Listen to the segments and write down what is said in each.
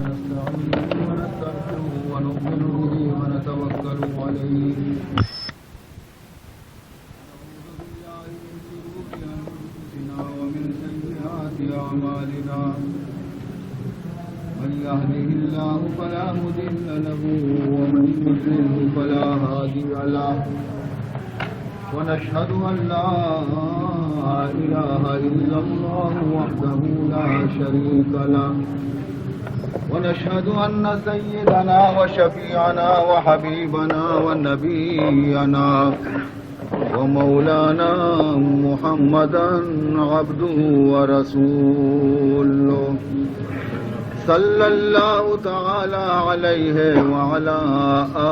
ونستعينه ونستغفره ونؤمن به ونتوكل عليه ومن سيئات أعمالنا من يهده الله فلا مضل له ومن يضلل فلا هادي له ونشهد أن لا إله إلا الله وحده لا شريك له ونشهد أن سيدنا وشفيعنا وحبيبنا ونبينا ومولانا محمدا عبده ورسوله صلى الله تعالى عليه وعلى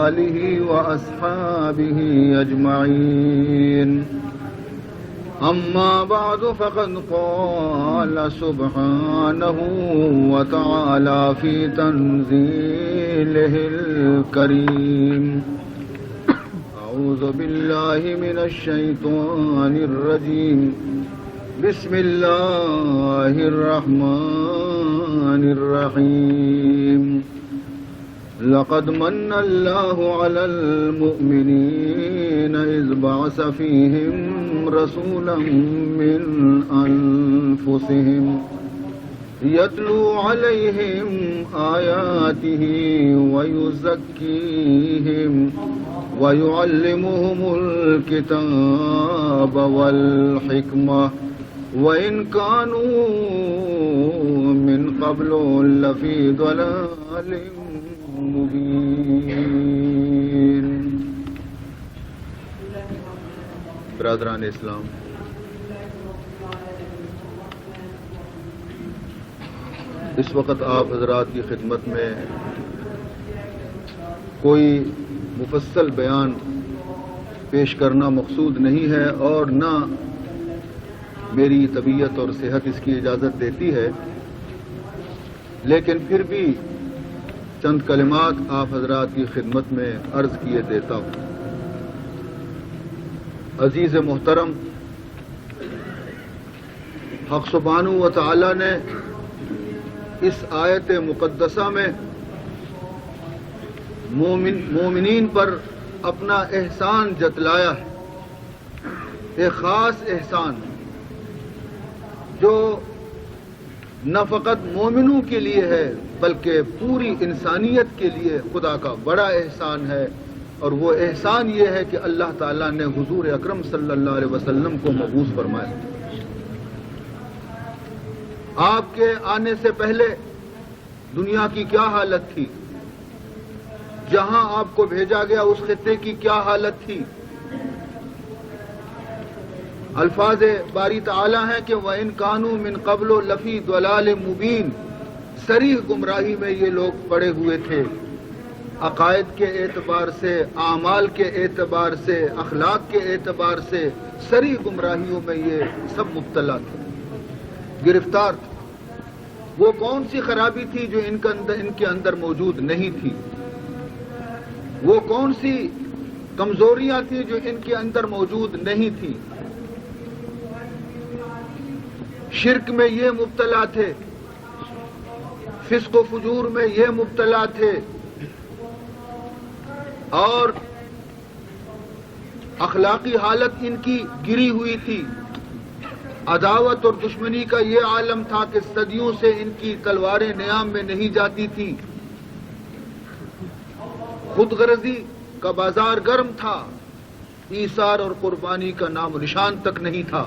آله وأصحابه أجمعين أما بعد فقد قال سبحانه وتعالى في تنزيله الكريم أعوذ بالله من الشيطان الرجيم بسم الله الرحمن الرحيم لقد من الله على المؤمنين إذ بعث فيهم رسولا من أنفسهم يتلو عليهم آياته ويزكيهم ويعلمهم الكتاب والحكمة وإن كانوا من قبل لفي ضلال مبين. برادران اسلام، اس وقت آپ حضرات کی خدمت میں کوئی مفصل بیان پیش کرنا مقصود نہیں ہے اور نہ میری طبیعت اور صحت اس کی اجازت دیتی ہے، لیکن پھر بھی چند کلمات آپ حضرات کی خدمت میں عرض کیے دیتا ہوں. عزیز محترم، حق سبحانہ و تعالی نے اس آیت مقدسہ میں مومنین پر اپنا احسان جتلایا ہے، ایک خاص احسان جو نہ فقط مومنوں کے لیے ہے بلکہ پوری انسانیت کے لیے خدا کا بڑا احسان ہے، اور وہ احسان یہ ہے کہ اللہ تعالیٰ نے حضور اکرم صلی اللہ علیہ وسلم کو مبعوث فرمایا. آپ کے آنے سے پہلے دنیا کی کیا حالت تھی؟ جہاں آپ کو بھیجا گیا اس خطے کی کیا حالت تھی؟ الفاظ باری تعالی ہیں کہ وَإِن كَانُوا مِن قَبْلُ لَفِي ضَلَالٍ مُبِينٍ، صریح گمراہی میں یہ لوگ پڑے ہوئے تھے، عقائد کے اعتبار سے، اعمال کے اعتبار سے، اخلاق کے اعتبار سے صریح گمراہیوں میں یہ سب مبتلا تھے، گرفتار تھے. وہ کون سی خرابی تھی جو ان کے اندر موجود نہیں تھی؟ وہ کون سی کمزوریاں تھیں جو ان کے اندر موجود نہیں تھی؟ شرک میں یہ مبتلا تھے، فسق و فجور میں یہ مبتلا تھے، اور اخلاقی حالت ان کی گری ہوئی تھی. عداوت اور دشمنی کا یہ عالم تھا کہ صدیوں سے ان کی تلواریں نیام میں نہیں جاتی تھی. خود غرضی کا بازار گرم تھا، ایثار اور قربانی کا نام و نشان تک نہیں تھا.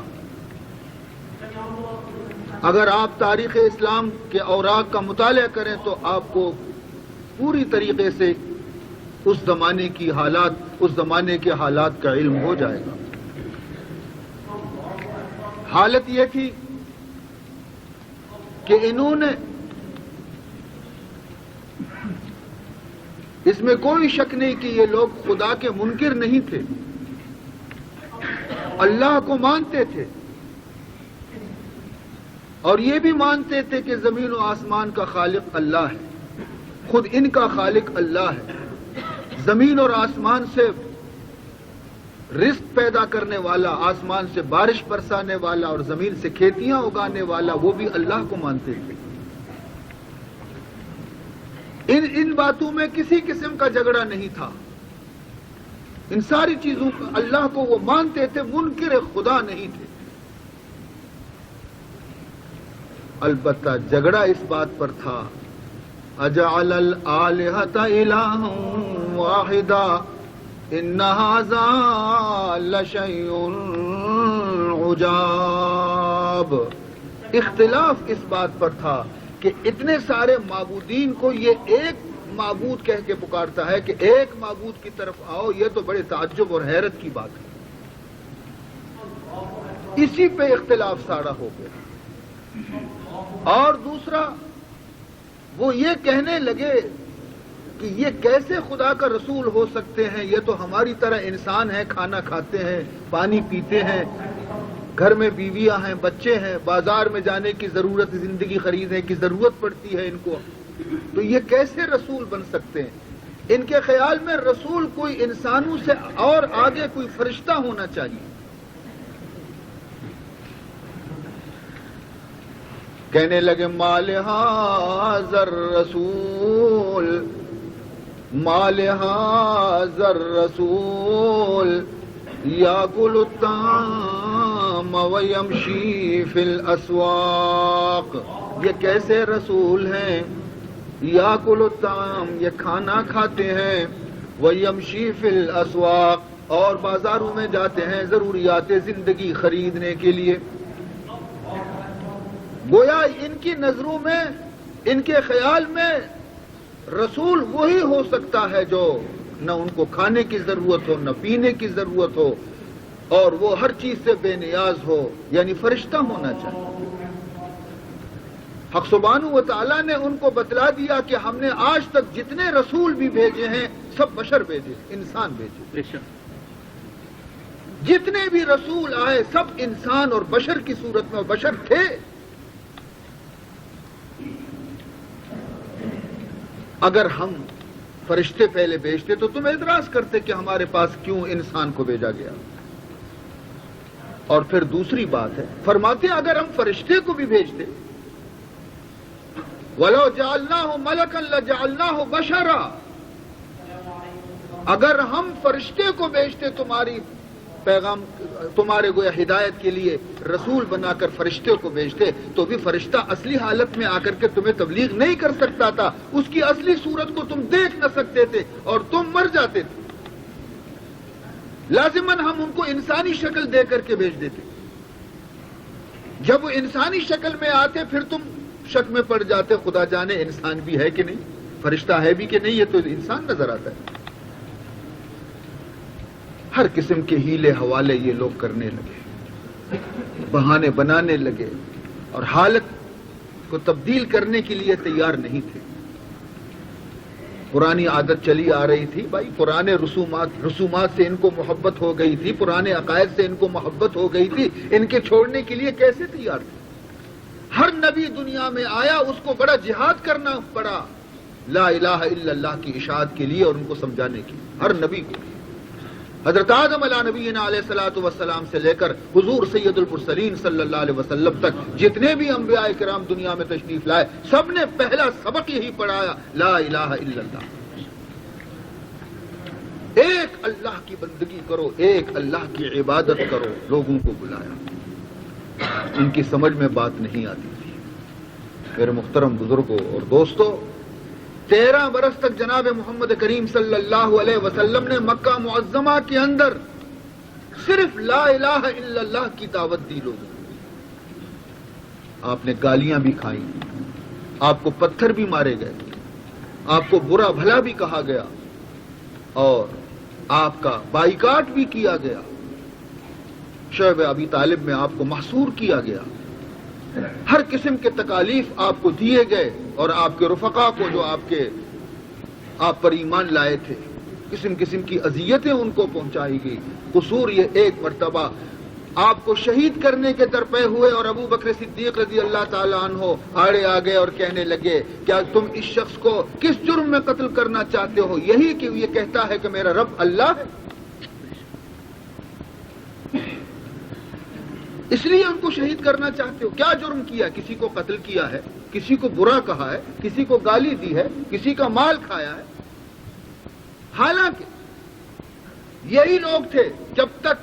اگر آپ تاریخ اسلام کے اوراق کا مطالعہ کریں تو آپ کو پوری طریقے سے اس زمانے کے حالات کا علم ہو جائے گا. حالت یہ تھی کہ انہوں نے، اس میں کوئی شک نہیں کہ یہ لوگ خدا کے منکر نہیں تھے، اللہ کو مانتے تھے، اور یہ بھی مانتے تھے کہ زمین و آسمان کا خالق اللہ ہے، خود ان کا خالق اللہ ہے. زمین اور آسمان سے رزق پیدا کرنے والا، آسمان سے بارش برسانے والا اور زمین سے کھیتیاں اگانے والا، وہ بھی اللہ کو مانتے تھے. ان باتوں میں کسی قسم کا جھگڑا نہیں تھا. ان ساری چیزوں کو اللہ کو وہ مانتے تھے, منکر خدا نہیں تھے. البتہ جھگڑا اس بات پر تھا, اجعل الآلہۃ الہا واحدا ان ھذا لشیء عجاب. اختلاف اس بات پر تھا کہ اتنے سارے معبودین کو یہ ایک معبود کہہ کے پکارتا ہے کہ ایک معبود کی طرف آؤ, یہ تو بڑے تعجب اور حیرت کی بات ہے. اسی پہ اختلاف سارا ہو گیا. اور دوسرا وہ یہ کہنے لگے کہ یہ کیسے خدا کا رسول ہو سکتے ہیں, یہ تو ہماری طرح انسان ہیں, کھانا کھاتے ہیں, پانی پیتے ہیں, گھر میں بیویاں ہیں, بچے ہیں, بازار میں جانے کی ضرورت, زندگی خریدنے کی ضرورت پڑتی ہے ان کو, تو یہ کیسے رسول بن سکتے ہیں؟ ان کے خیال میں رسول کوئی انسانوں سے اور آگے کوئی فرشتہ ہونا چاہیے. کہنے لگے ما لہذا الرسول ما لہذا الرسول یاکل الطعام ویمشی فی الاسواق. یہ کیسے رسول ہیں؟ یاکل الطعام, یہ کھانا کھاتے ہیں, ویمشی فی الاسواق, اور بازاروں میں جاتے ہیں ضروریات زندگی خریدنے کے لیے. گویا ان کی نظروں میں, ان کے خیال میں رسول وہی ہو سکتا ہے جو نہ ان کو کھانے کی ضرورت ہو, نہ پینے کی ضرورت ہو, اور وہ ہر چیز سے بے نیاز ہو, یعنی فرشتہ ہونا چاہیے. حق سبحانہ و تعالیٰ نے ان کو بتلا دیا کہ ہم نے آج تک جتنے رسول بھی بھیجے ہیں سب بشر بھیجے, انسان بھیجے. جتنے بھی رسول آئے سب انسان اور بشر کی صورت میں, اور بشر تھے. اگر ہم فرشتے پہلے بھیجتے تو تم اعتراض کرتے کہ ہمارے پاس کیوں انسان کو بھیجا گیا. اور پھر دوسری بات ہے, فرماتے اگر ہم فرشتے کو بھی بھیجتے, وَلَوْ جَعَلْنَاهُ مَلَكًا لَجَعَلْنَاهُ بَشَرًا, اگر ہم فرشتے کو بھیجتے تمہاری پیغام, تمہارے گویا ہدایت کے لیے رسول بنا کر فرشتے کو بھیجتے, تو بھی فرشتہ اصلی حالت میں آ کر کے تمہیں تبلیغ نہیں کر سکتا تھا, اس کی اصلی صورت کو تم دیکھ نہ سکتے تھے اور تم مر جاتے تھے. لازماً ہم ان کو انسانی شکل دے کر کے بھیج دیتے. جب وہ انسانی شکل میں آتے پھر تم شک میں پڑ جاتے, خدا جانے انسان بھی ہے کہ نہیں, فرشتہ ہے بھی کہ نہیں, یہ تو انسان نظر آتا ہے. ہر قسم کے ہیلے حوالے یہ لوگ کرنے لگے, بہانے بنانے لگے, اور حالت کو تبدیل کرنے کے لیے تیار نہیں تھے. پرانی عادت چلی آ رہی تھی بھائی, پرانے رسومات سے ان کو محبت ہو گئی تھی, پرانے عقائد سے ان کو محبت ہو گئی تھی, ان کے چھوڑنے کے لیے کیسے تیار تھے؟ ہر نبی دنیا میں آیا اس کو بڑا جہاد کرنا پڑا لا الہ الا اللہ کی اشاعت کے لیے اور ان کو سمجھانے کے لیے, ہر نبی کو. حضرت آدم علیہ نبینا علیہ الصلوۃ والسلام سے لے کر حضور سید المرسلین صلی اللہ علیہ وسلم تک جتنے بھی انبیاء کرام دنیا میں تشریف لائے, سب نے پہلا سبق یہی پڑھایا, لا الہ الا اللہ. ایک اللہ کی بندگی کرو, ایک اللہ کی عبادت کرو. لوگوں کو بلایا, ان کی سمجھ میں بات نہیں آتی تھی. میرے محترم بزرگوں اور دوستوں, 13 برس تک جناب محمد کریم صلی اللہ علیہ وسلم نے مکہ معظمہ کے اندر صرف لا الہ الا اللہ کی دعوت دی لوگوں. آپ نے گالیاں بھی کھائیں, آپ کو پتھر بھی مارے گئے, آپ کو برا بھلا بھی کہا گیا, اور آپ کا بائیکاٹ بھی کیا گیا. شعب ابی طالب میں آپ کو محصور کیا گیا. ہر قسم کے تکالیف آپ کو دیے گئے, اور آپ کے رفقا کو جو آپ پر ایمان لائے تھے, قسم قسم کی اذیتیں ان کو پہنچائی گئی. قصور یہ ایک مرتبہ آپ کو شہید کرنے کے درپے ہوئے, اور ابو بکر صدیق رضی اللہ تعالیٰ عنہ آڑے آ گئے اور کہنے لگے کیا تم اس شخص کو کس جرم میں قتل کرنا چاہتے ہو؟ یہی کہ یہ کہتا ہے کہ میرا رب اللہ ہے. اس لیے ان کو شہید کرنا چاہتے ہو؟ کیا جرم کیا؟ کسی کو قتل کیا ہے، کسی کو برا کہا ہے، کسی کو گالی دی ہے، کسی کا مال کھایا ہے؟ حالانکہ یہی لوگ تھے جب تک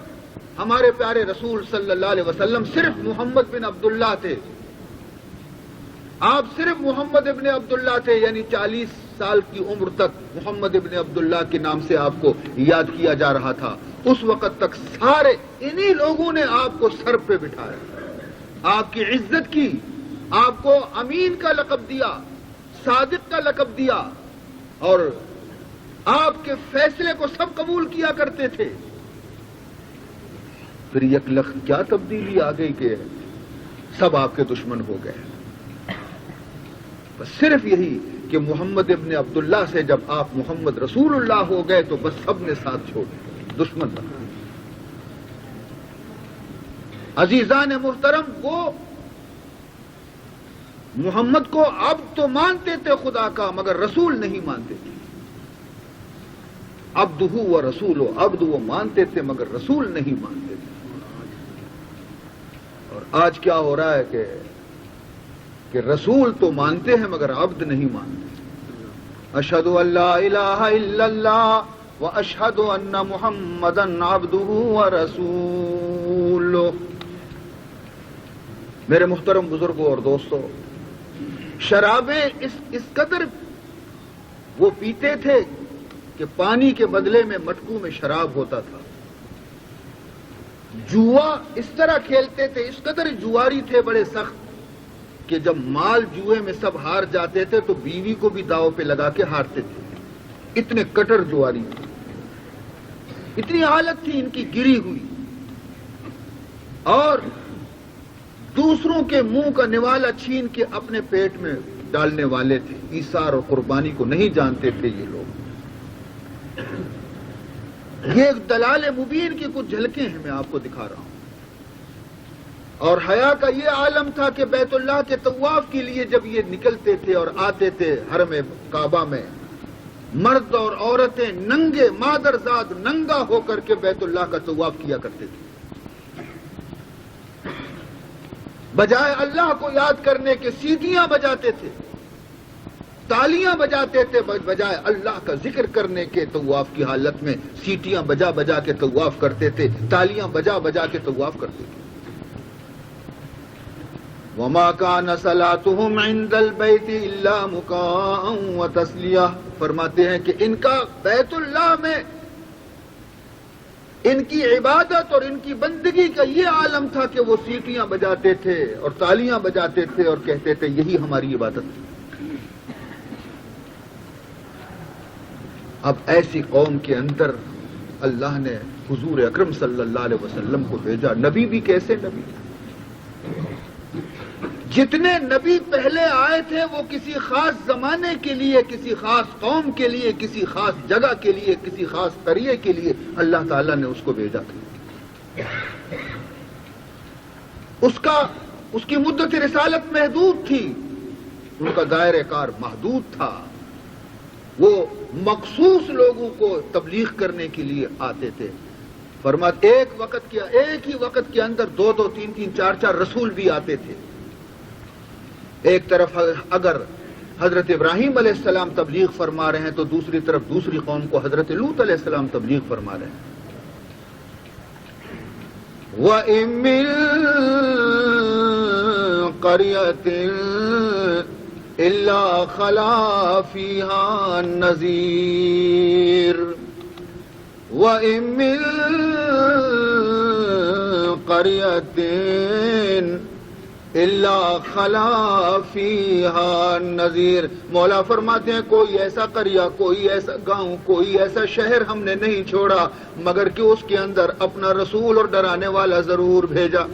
ہمارے پیارے رسول صلی اللہ علیہ وسلم صرف محمد بن عبداللہ تھے. آپ صرف محمد ابن عبداللہ تھے، یعنی 40 سال کی عمر تک محمد ابن عبداللہ کے نام سے آپ کو یاد کیا جا رہا تھا. اس وقت تک سارے انہی لوگوں نے آپ کو سر پہ بٹھایا، آپ کی عزت کی، آپ کو امین کا لقب دیا، صادق کا لقب دیا، اور آپ کے فیصلے کو سب قبول کیا کرتے تھے. پھر یک لخت کیا تبدیلی آ گئی کہ سب آپ کے دشمن ہو گئے. بس صرف یہی کہ محمد ابن عبداللہ سے جب آپ محمد رسول اللہ ہو گئے تو بس سب نے ساتھ چھوڑ دیا، دشمن بنا. عزیزان محترم، وہ محمد کو اب تو مانتے تھے خدا کا، مگر رسول نہیں مانتے تھے. عبدہ و رسول، عبد وہ مانتے تھے مگر رسول نہیں مانتے تھے. اور آج کیا ہو رہا ہے کہ رسول تو مانتے ہیں مگر عبد نہیں مانتے. اشہد ان لا الہ الا اللہ واشہد ان محمدا عبدہ ورسولہ. میرے محترم بزرگوں اور دوستوں، شرابیں اس قدر وہ پیتے تھے کہ پانی کے بدلے میں مٹکوں میں شراب ہوتا تھا. جوا اس طرح کھیلتے تھے، اس قدر جواری تھے بڑے سخت کہ جب مال جوئے میں سب ہار جاتے تھے تو بیوی کو بھی داؤ پہ لگا کے ہارتے تھے. اتنے کٹر جواری تھے، اتنی حالت تھی ان کی گری ہوئی. اور دوسروں کے منہ کا نوالا چھین کے اپنے پیٹ میں ڈالنے والے تھے. ایثار اور قربانی کو نہیں جانتے تھے یہ لوگ. یہ ایک دلال مبین کی کچھ جھلکیں ہیں میں آپ کو دکھا رہا ہوں. اور حیا کا یہ عالم تھا کہ بیت اللہ کے طواف کے لیے جب یہ نکلتے تھے اور آتے تھے حرم کعبہ میں، مرد اور عورتیں ننگے مادرزاد ننگا ہو کر کے بیت اللہ کا طواف کیا کرتے تھے. بجائے اللہ کو یاد کرنے کے سیٹیاں بجاتے تھے، تالیاں بجاتے تھے. بجائے اللہ کا ذکر کرنے کے طواف کی حالت میں سیٹیاں بجا بجا کے طواف کرتے تھے، تالیاں بجا بجا کے طواف کرتے تھے. وما كان صلاتهم عند البيت الا مكاء وتسلية. فرماتے ہیں کہ ان کا بیت اللہ میں ان کی عبادت اور ان کی بندگی کا یہ عالم تھا کہ وہ سیٹیاں بجاتے تھے اور تالیاں بجاتے تھے اور کہتے تھے یہی ہماری عبادت ہے. اب ایسی قوم کے اندر اللہ نے حضور اکرم صلی اللہ علیہ وسلم کو بھیجا. نبی بھی کیسے نبی؟ جتنے نبی پہلے آئے تھے وہ کسی خاص زمانے کے لیے، کسی خاص قوم کے لیے، کسی خاص جگہ کے لیے، کسی خاص قریے کے لیے اللہ تعالیٰ نے اس کو بھیجا تھا. اس کی مدت رسالت محدود تھی، ان کا دائرہ کار محدود تھا. وہ مخصوص لوگوں کو تبلیغ کرنے کے لیے آتے تھے. فرماتے ایک ہی وقت کے اندر 2 3 4 رسول بھی آتے تھے. ایک طرف اگر حضرت ابراہیم علیہ السلام تبلیغ فرما رہے ہیں تو دوسری طرف دوسری قوم کو حضرت لوط علیہ السلام تبلیغ فرما رہے ہیں. وَإِن مِّن قَرْيَةٍ إِلَّا خَلَا فِيهَا النَّذِيرُ وَإِن مِّن قَرْيَةٍ إِلَّا خَلَا فِيهَا النَّذِيرُ. مولا فرماتے ہیں کوئی ایسا قریہ، کوئی ایسا گاؤں، کوئی ایسا شہر ہم نے نہیں چھوڑا مگر کہ اس کے اندر اپنا رسول اور ڈرانے والا ضرور بھیجا،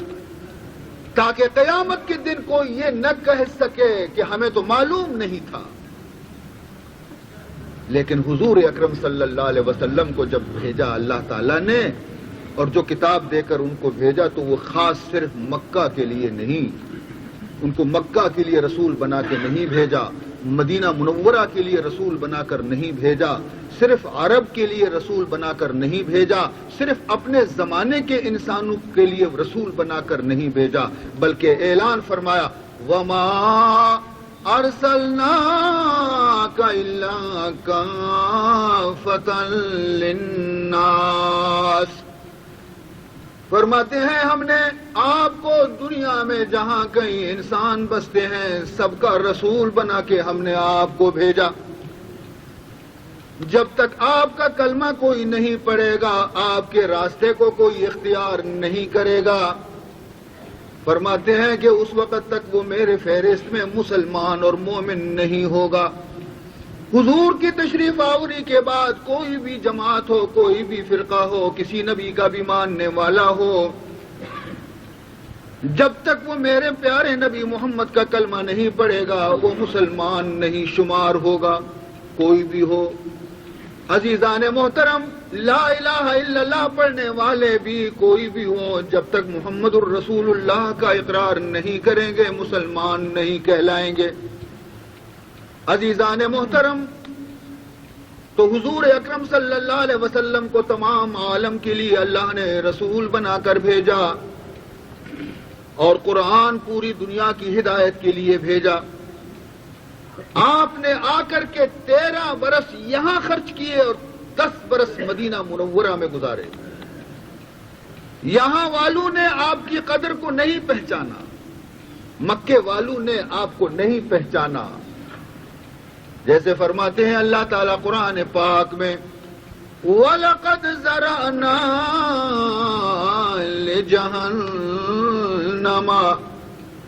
تاکہ قیامت کے دن کوئی یہ نہ کہہ سکے کہ ہمیں تو معلوم نہیں تھا. لیکن حضور اکرم صلی اللہ علیہ وسلم کو جب بھیجا اللہ تعالیٰ نے اور جو کتاب دے کر ان کو بھیجا تو وہ خاص صرف مکہ کے لیے نہیں، ان کو مکہ کے لیے رسول بنا کے نہیں بھیجا مدینہ منورہ کے لیے رسول بنا کر نہیں بھیجا، صرف عرب کے لیے رسول بنا کر نہیں بھیجا، صرف اپنے زمانے کے انسانوں کے لیے رسول بنا کر نہیں بھیجا، بلکہ اعلان فرمایا وَمَا أَرْسَلْنَاكَ إِلَّا كَافَّةً لِلنَّاسِ، فرماتے ہیں ہم نے آپ کو دنیا میں جہاں کئی انسان بستے ہیں سب کا رسول بنا کے ہم نے آپ کو بھیجا۔ جب تک آپ کا کلمہ کوئی نہیں پڑھے گا آپ کے راستے کو کوئی اختیار نہیں کرے گا، فرماتے ہیں کہ اس وقت تک وہ میرے فہرست میں مسلمان اور مومن نہیں ہوگا۔ حضور کی تشریف آوری کے بعد کوئی بھی جماعت ہو، کوئی بھی فرقہ ہو، کسی نبی کا بھی ماننے والا ہو، جب تک وہ میرے پیارے نبی محمد کا کلمہ نہیں پڑھے گا وہ مسلمان نہیں شمار ہوگا، کوئی بھی ہو۔ عزیزان محترم، لا الہ الا اللہ پڑھنے والے بھی کوئی بھی ہو، جب تک محمد الرسول اللہ کا اقرار نہیں کریں گے مسلمان نہیں کہلائیں گے۔ عزیزان محترم، تو حضور اکرم صلی اللہ علیہ وسلم کو تمام عالم کے لیے اللہ نے رسول بنا کر بھیجا اور قرآن پوری دنیا کی ہدایت کے لیے بھیجا۔ آپ نے آ کر کے 13 برس یہاں خرچ کیے اور 10 برس مدینہ منورہ میں گزارے۔ یہاں والوں نے آپ کی قدر کو نہیں پہچانا، مکے والوں نے آپ کو نہیں پہچانا۔ جیسے فرماتے ہیں اللہ تعالیٰ قرآن پاک میں وَلَقَدْ زَرَعْنَا لِجَهَنَّمَ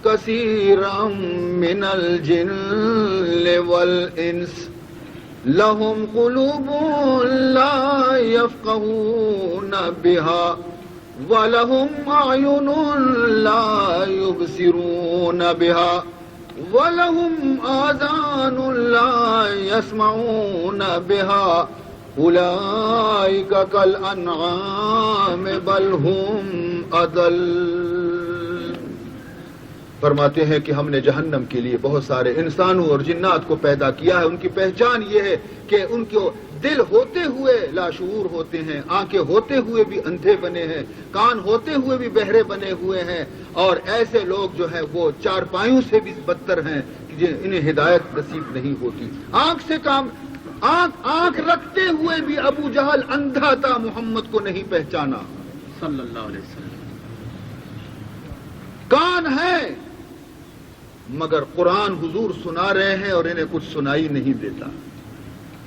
كَثِيرًا مِنَ الْجِنِّ وَالْإِنسِ لَهُمْ قُلُوبٌ لَا يَفْقَهُونَ بِهَا وَلَهُمْ أَعْيُنٌ لَا يُبْصِرُونَ بِهَا وَلَهُمْ آذَانٌ لَا يَسْمَعُونَ بِهَا أُولَئِكَ كَالْأَنْعَامِ بَلْ هُمْ أَضَلُّ۔ فرماتے ہیں کہ ہم نے جہنم کے لیے بہت سارے انسانوں اور جنات کو پیدا کیا ہے، ان کی پہچان یہ ہے کہ ان کو دل ہوتے ہوئے لاشعور ہوتے ہیں، آنکھیں ہوتے ہوئے بھی اندھے بنے ہیں، کان ہوتے ہوئے بھی بہرے بنے ہوئے ہیں، اور ایسے لوگ جو ہیں وہ چارپائیوں سے بھی بدتر ہیں کہ انہیں ہدایت نصیب نہیں ہوتی۔ آنکھ رکھتے ہوئے بھی ابو جہل اندھا تھا، محمد کو نہیں پہچانا صلی اللہ علیہ وسلم۔ کان ہے مگر قرآن حضور سنا رہے ہیں اور انہیں کچھ سنائی نہیں دیتا،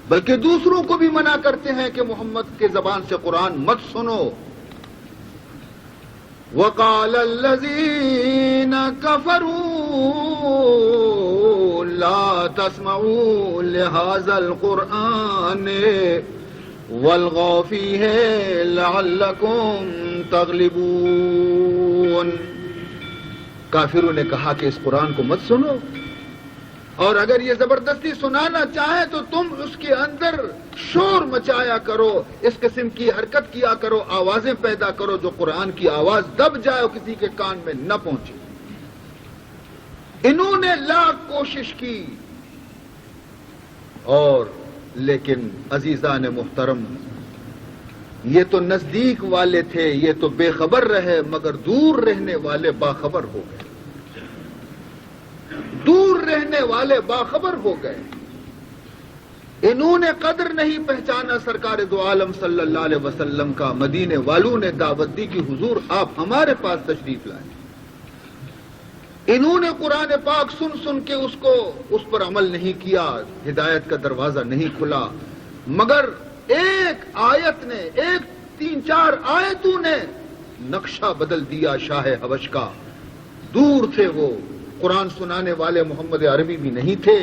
بلکہ دوسروں کو بھی منع کرتے ہیں کہ محمد کے زبان سے قرآن مت سنو۔ وَقَالَ الَّذِينَ كَفَرُوا لَا تَسْمَعُوا لِهَذَا الْقُرْآنِ وَالْغَوْا فِيهِ لَعَلَّكُمْ تَغْلِبُونَ۔ کافروں نے کہا کہ اس قرآن کو مت سنو، اور اگر یہ زبردستی سنانا چاہے تو تم اس کے اندر شور مچایا کرو، اس قسم کی حرکت کیا کرو، آوازیں پیدا کرو جو قرآن کی آواز دب جائے اور کسی کے کان میں نہ پہنچے۔ انہوں نے لاکھ کوشش کی، اور لیکن عزیزان محترم یہ تو نزدیک والے تھے، یہ تو بے خبر رہے، مگر دور رہنے والے باخبر ہو گئے، دور رہنے والے باخبر ہو گئے۔ انہوں نے قدر نہیں پہچانا سرکار دو عالم صلی اللہ علیہ وسلم کا۔ مدینے والوں نے دعوت دی کہ حضور آپ ہمارے پاس تشریف لائیں۔ انہوں نے قرآن پاک سن سن کے اس پر عمل نہیں کیا، ہدایت کا دروازہ نہیں کھلا، مگر ایک آیت نے، ایک 3-4 آیتوں نے نقشہ بدل دیا شاہ حبش کا۔ دور تھے وہ، قرآن سنانے والے محمد عربی بھی نہیں تھے،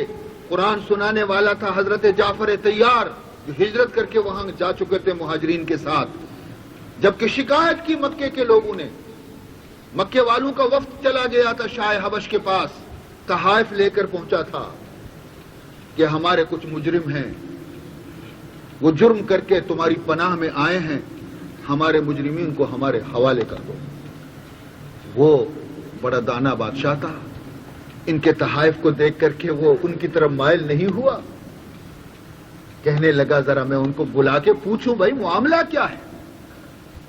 قرآن سنانے والا تھا حضرت جعفر طیار جو ہجرت کر کے وہاں جا چکے تھے مہاجرین کے ساتھ، جبکہ شکایت کی مکے کے لوگوں نے، مکے والوں کا وفد چلا گیا تھا شاہ حبش کے پاس، تحائف لے کر پہنچا تھا کہ ہمارے کچھ مجرم ہیں، وہ جرم کر کے تمہاری پناہ میں آئے ہیں، ہمارے مجرمین کو ہمارے حوالے کر دو۔ وہ بڑا دانا بادشاہ تھا، ان کے تحائف کو دیکھ کر کے وہ ان کی طرف مائل نہیں ہوا. کہنے لگا ذرا میں ان کو بلا کے پوچھوں بھائی معاملہ کیا ہے,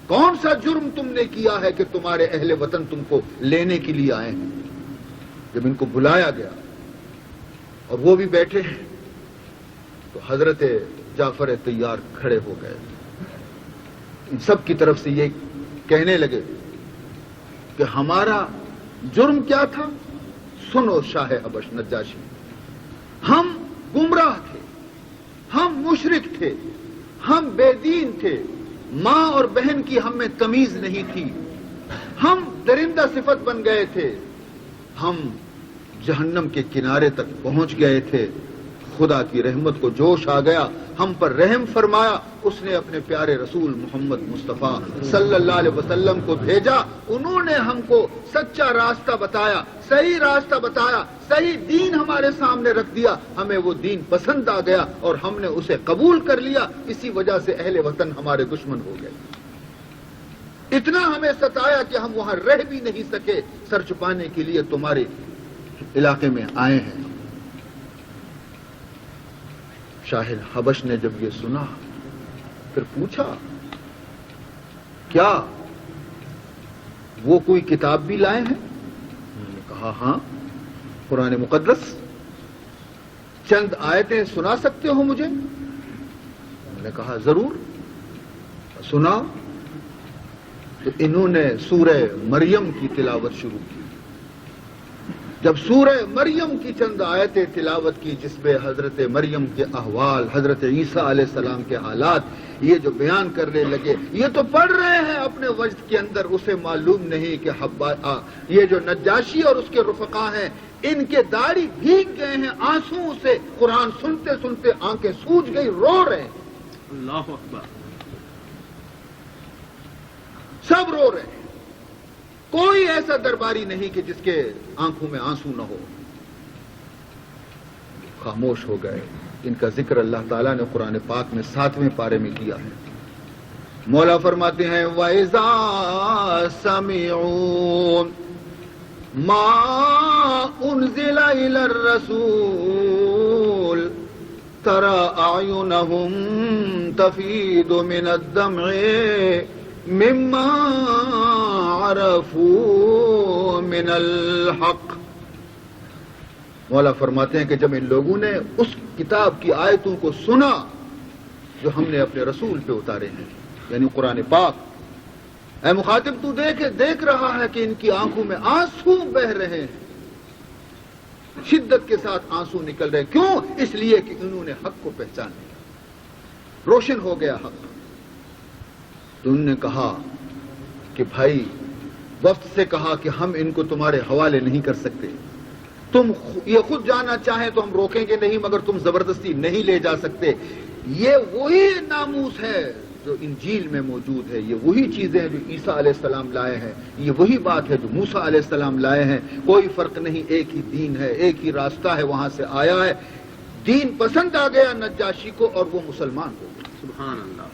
کون سا جرم تم نے کیا ہے کہ تمہارے اہل وطن تم کو لینے کے لیے آئے ہیں. جب ان کو بلایا گیا اور وہ بھی بیٹھے ہیں تو حضرت جعفر طیار کھڑے ہو گئے. ان سب کی طرف سے یہ کہنے لگے کہ ہمارا جرم کیا تھا, سنو شاہ حبش نجاشی, ہم گمراہ تھے, ہم مشرک تھے, ہم بے دین تھے, ماں اور بہن کی ہم میں تمیز نہیں تھی, ہم درندہ صفت بن گئے تھے, ہم جہنم کے کنارے تک پہنچ گئے تھے. خدا کی رحمت کو جوش آ گیا, ہم پر رحم فرمایا, اس نے اپنے پیارے رسول محمد مصطفیٰ صلی اللہ علیہ وسلم کو بھیجا. انہوں نے ہم کو سچا راستہ بتایا, صحیح راستہ بتایا, صحیح دین ہمارے سامنے رکھ دیا. ہمیں وہ دین پسند آ گیا اور ہم نے اسے قبول کر لیا. اسی وجہ سے اہل وطن ہمارے دشمن ہو گئے. اتنا ہمیں ستایا کہ ہم وہاں رہ بھی نہیں سکے. سر چھپانے کے لیے تمہارے علاقے میں آئے ہیں. شاہ حبش نے جب یہ سنا پھر پوچھا کیا وہ کوئی کتاب بھی لائے ہیں؟ انہوں نے کہا ہاں, قرآن مقدس, چند آیتیں سنا سکتے ہو مجھے؟ انہوں نے کہا ضرور, سنا. تو انہوں نے سورہ مریم کی تلاوت شروع کی. جب سورہ مریم کی چند آیتیں تلاوت کی جس میں حضرت مریم کے احوال, حضرت عیسیٰ علیہ السلام کے حالات یہ جو بیان کرنے لگے, یہ تو پڑھ رہے ہیں اپنے وجد کے اندر, اسے معلوم نہیں کہ یہ جو نجاشی اور اس کے رفقا ہیں ان کے داڑھی بھیگ گئے ہیں آنسوؤں سے. قرآن سنتے سنتے آنکھیں سوج گئی, رو رہے ہیں. اللہ اکبر. سب رو رہے ہیں. کوئی ایسا درباری نہیں کہ جس کے آنکھوں میں آنسو نہ ہو. خاموش ہو گئے. ان کا ذکر اللہ تعالیٰ نے قرآن پاک میں 7ویں پارے میں کیا ہے. مولا فرماتے ہیں وَإِذَا سَمِعُوا مَا أُنزِلَ إِلَى الرَّسُولِ تَرَى أَعْيُنَهُمْ تَفِيضُ مِنَ الدَّمْعِ مِمَّا عَرَفُوا مِنَ الْحَقِّ. مولا فرماتے ہیں کہ جب ان لوگوں نے اس کتاب کی آیتوں کو سنا جو ہم نے اپنے رسول پہ اتارے ہیں, یعنی قرآن پاک, اے مخاطب تو دیکھ رہا ہے کہ ان کی آنکھوں میں آنسو بہ رہے ہیں, شدت کے ساتھ آنسو نکل رہے. کیوں؟ اس لیے کہ انہوں نے حق کو پہچان لیا, روشن ہو گیا حق. تو انہوں نے کہا کہ بھائی, وفد سے کہا کہ ہم ان کو تمہارے حوالے نہیں کر سکتے, تم یہ خود جانا چاہیں تو ہم روکیں گے نہیں, مگر تم زبردستی نہیں لے جا سکتے. یہ وہی ناموس ہے جو انجیل میں موجود ہے, یہ وہی چیزیں ہیں جو عیسیٰ علیہ السلام لائے ہیں, یہ وہی بات ہے جو موسیٰ علیہ السلام لائے ہیں. کوئی فرق نہیں, ایک ہی دین ہے, ایک ہی راستہ ہے, وہاں سے آیا ہے. دین پسند آ گیا نجاشی کو اور وہ مسلمان ہو گئے. سبحان اللہ.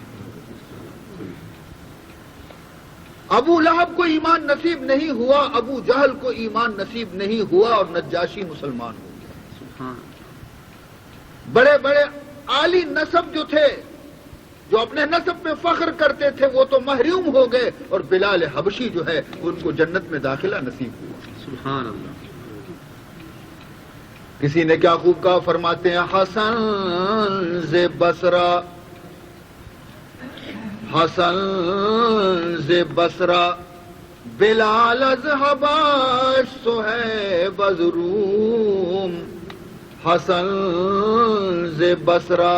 ابو لہب کو ایمان نصیب نہیں ہوا, ابو جہل کو ایمان نصیب نہیں ہوا, اور نجاشی مسلمان ہو گیا. سبحان. بڑے بڑے عالی نسب جو تھے, جو اپنے نسب میں فخر کرتے تھے, وہ تو محروم ہو گئے, اور بلال حبشی جو ہے ان کو جنت میں داخلہ نصیب ہوا. سبحان اللہ. کسی نے کیا خوب کہا, فرماتے ہیں حسن ز بصرہ, حسن ز بصرہ بلال از حبش صہیب از روم. حسن ز بصرہ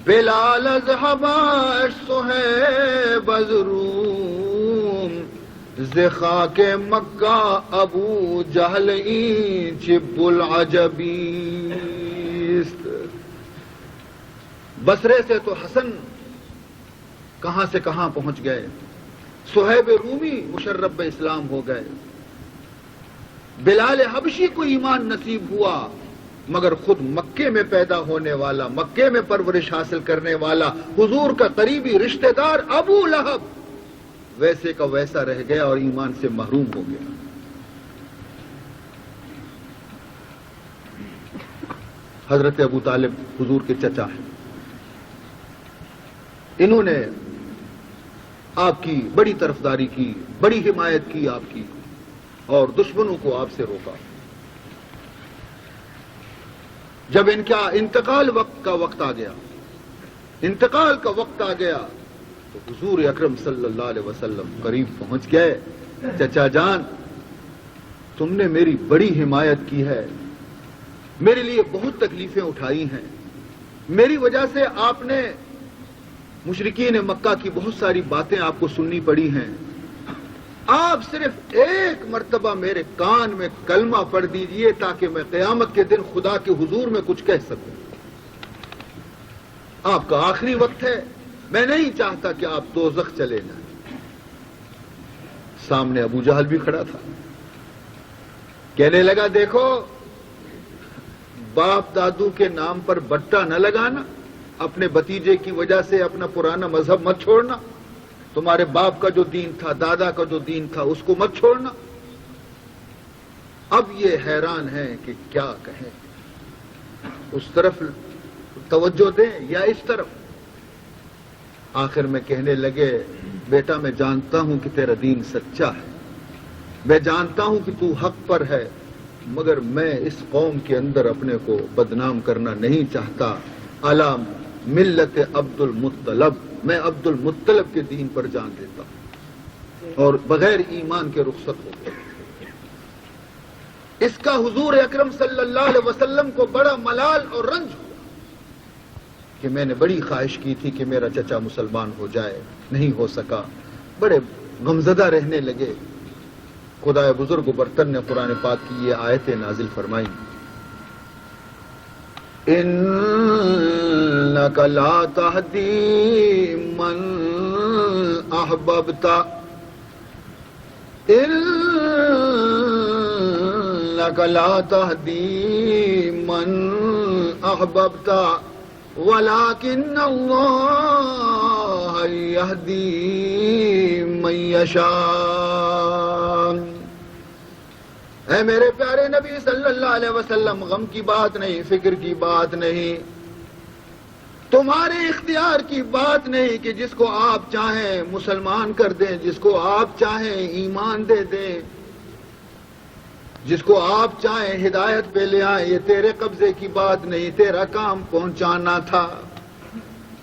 بلال از حبش صہیب از روم. ز خاک مکہ ابو جہل این چب العجبیست. بصرے سے تو حسن کہاں سے کہاں پہنچ گئے, صہیب رومی مشرف اسلام ہو گئے. بلال حبشی کو ایمان نصیب ہوا, مگر خود مکے میں پیدا ہونے والا, مکے میں پرورش حاصل کرنے والا, حضور کا قریبی رشتہ دار ابو لہب ویسے کا ویسا رہ گیا اور ایمان سے محروم ہو گیا. حضرت ابو طالب حضور کے چچا ہیں. انہوں نے آپ کی بڑی طرفداری کی، بڑی حمایت کی آپ کی، اور دشمنوں کو آپ سے روکا. جب ان کا انتقال کا وقت آ گیا، انتقال کا وقت آ گیا، تو حضور اکرم صلی اللہ علیہ وسلم قریب پہنچ گئے. چچا جان، تم نے میری بڑی حمایت کی ہے، میرے لیے بہت تکلیفیں اٹھائی ہیں، میری وجہ سے آپ نے مشرکین مکہ کی بہت ساری باتیں آپ کو سننی پڑی ہیں. آپ صرف ایک مرتبہ میرے کان میں کلمہ پڑھ دیجئے تاکہ میں قیامت کے دن خدا کے حضور میں کچھ کہہ سکوں. آپ کا آخری وقت ہے، میں نہیں چاہتا کہ آپ دوزخ چلے جائیں. سامنے ابو جہل بھی کھڑا تھا. کہنے لگا، دیکھو، باپ دادو کے نام پر بٹا نہ لگانا، اپنے بھتیجے کی وجہ سے اپنا پرانا مذہب مت چھوڑنا، تمہارے باپ کا جو دین تھا، دادا کا جو دین تھا، اس کو مت چھوڑنا. اب یہ حیران ہے کہ کیا کہیں، اس طرف توجہ دیں یا اس طرف. آخر میں کہنے لگے، بیٹا میں جانتا ہوں کہ تیرا دین سچا ہے، میں جانتا ہوں کہ تو حق پر ہے، مگر میں اس قوم کے اندر اپنے کو بدنام کرنا نہیں چاہتا. علی ملت عبد المطلب، میں عبد المطلب کے دین پر جان دیتا ہوں اور بغیر ایمان کے رخصت ہو گیا. اس کا حضور اکرم صلی اللہ علیہ وسلم کو بڑا ملال اور رنج ہوا کہ میں نے بڑی خواہش کی تھی کہ میرا چچا مسلمان ہو جائے، نہیں ہو سکا. بڑے غمزدہ رہنے لگے. خدائے بزرگ و برتر نے قرآن پاک کی یہ آیتیں نازل فرمائیں، انک لا تہدی من احببت، انک لا تہدی من احببت ولکن اللہ یہدی من یشاء. اے میرے پیارے نبی صلی اللہ علیہ وسلم، غم کی بات نہیں، فکر کی بات نہیں، تمہارے اختیار کی بات نہیں کہ جس کو آپ چاہیں مسلمان کر دیں، جس کو آپ چاہیں ایمان دے دیں، جس کو آپ چاہیں ہدایت پہ لے آئیں. یہ تیرے قبضے کی بات نہیں، تیرا کام پہنچانا تھا.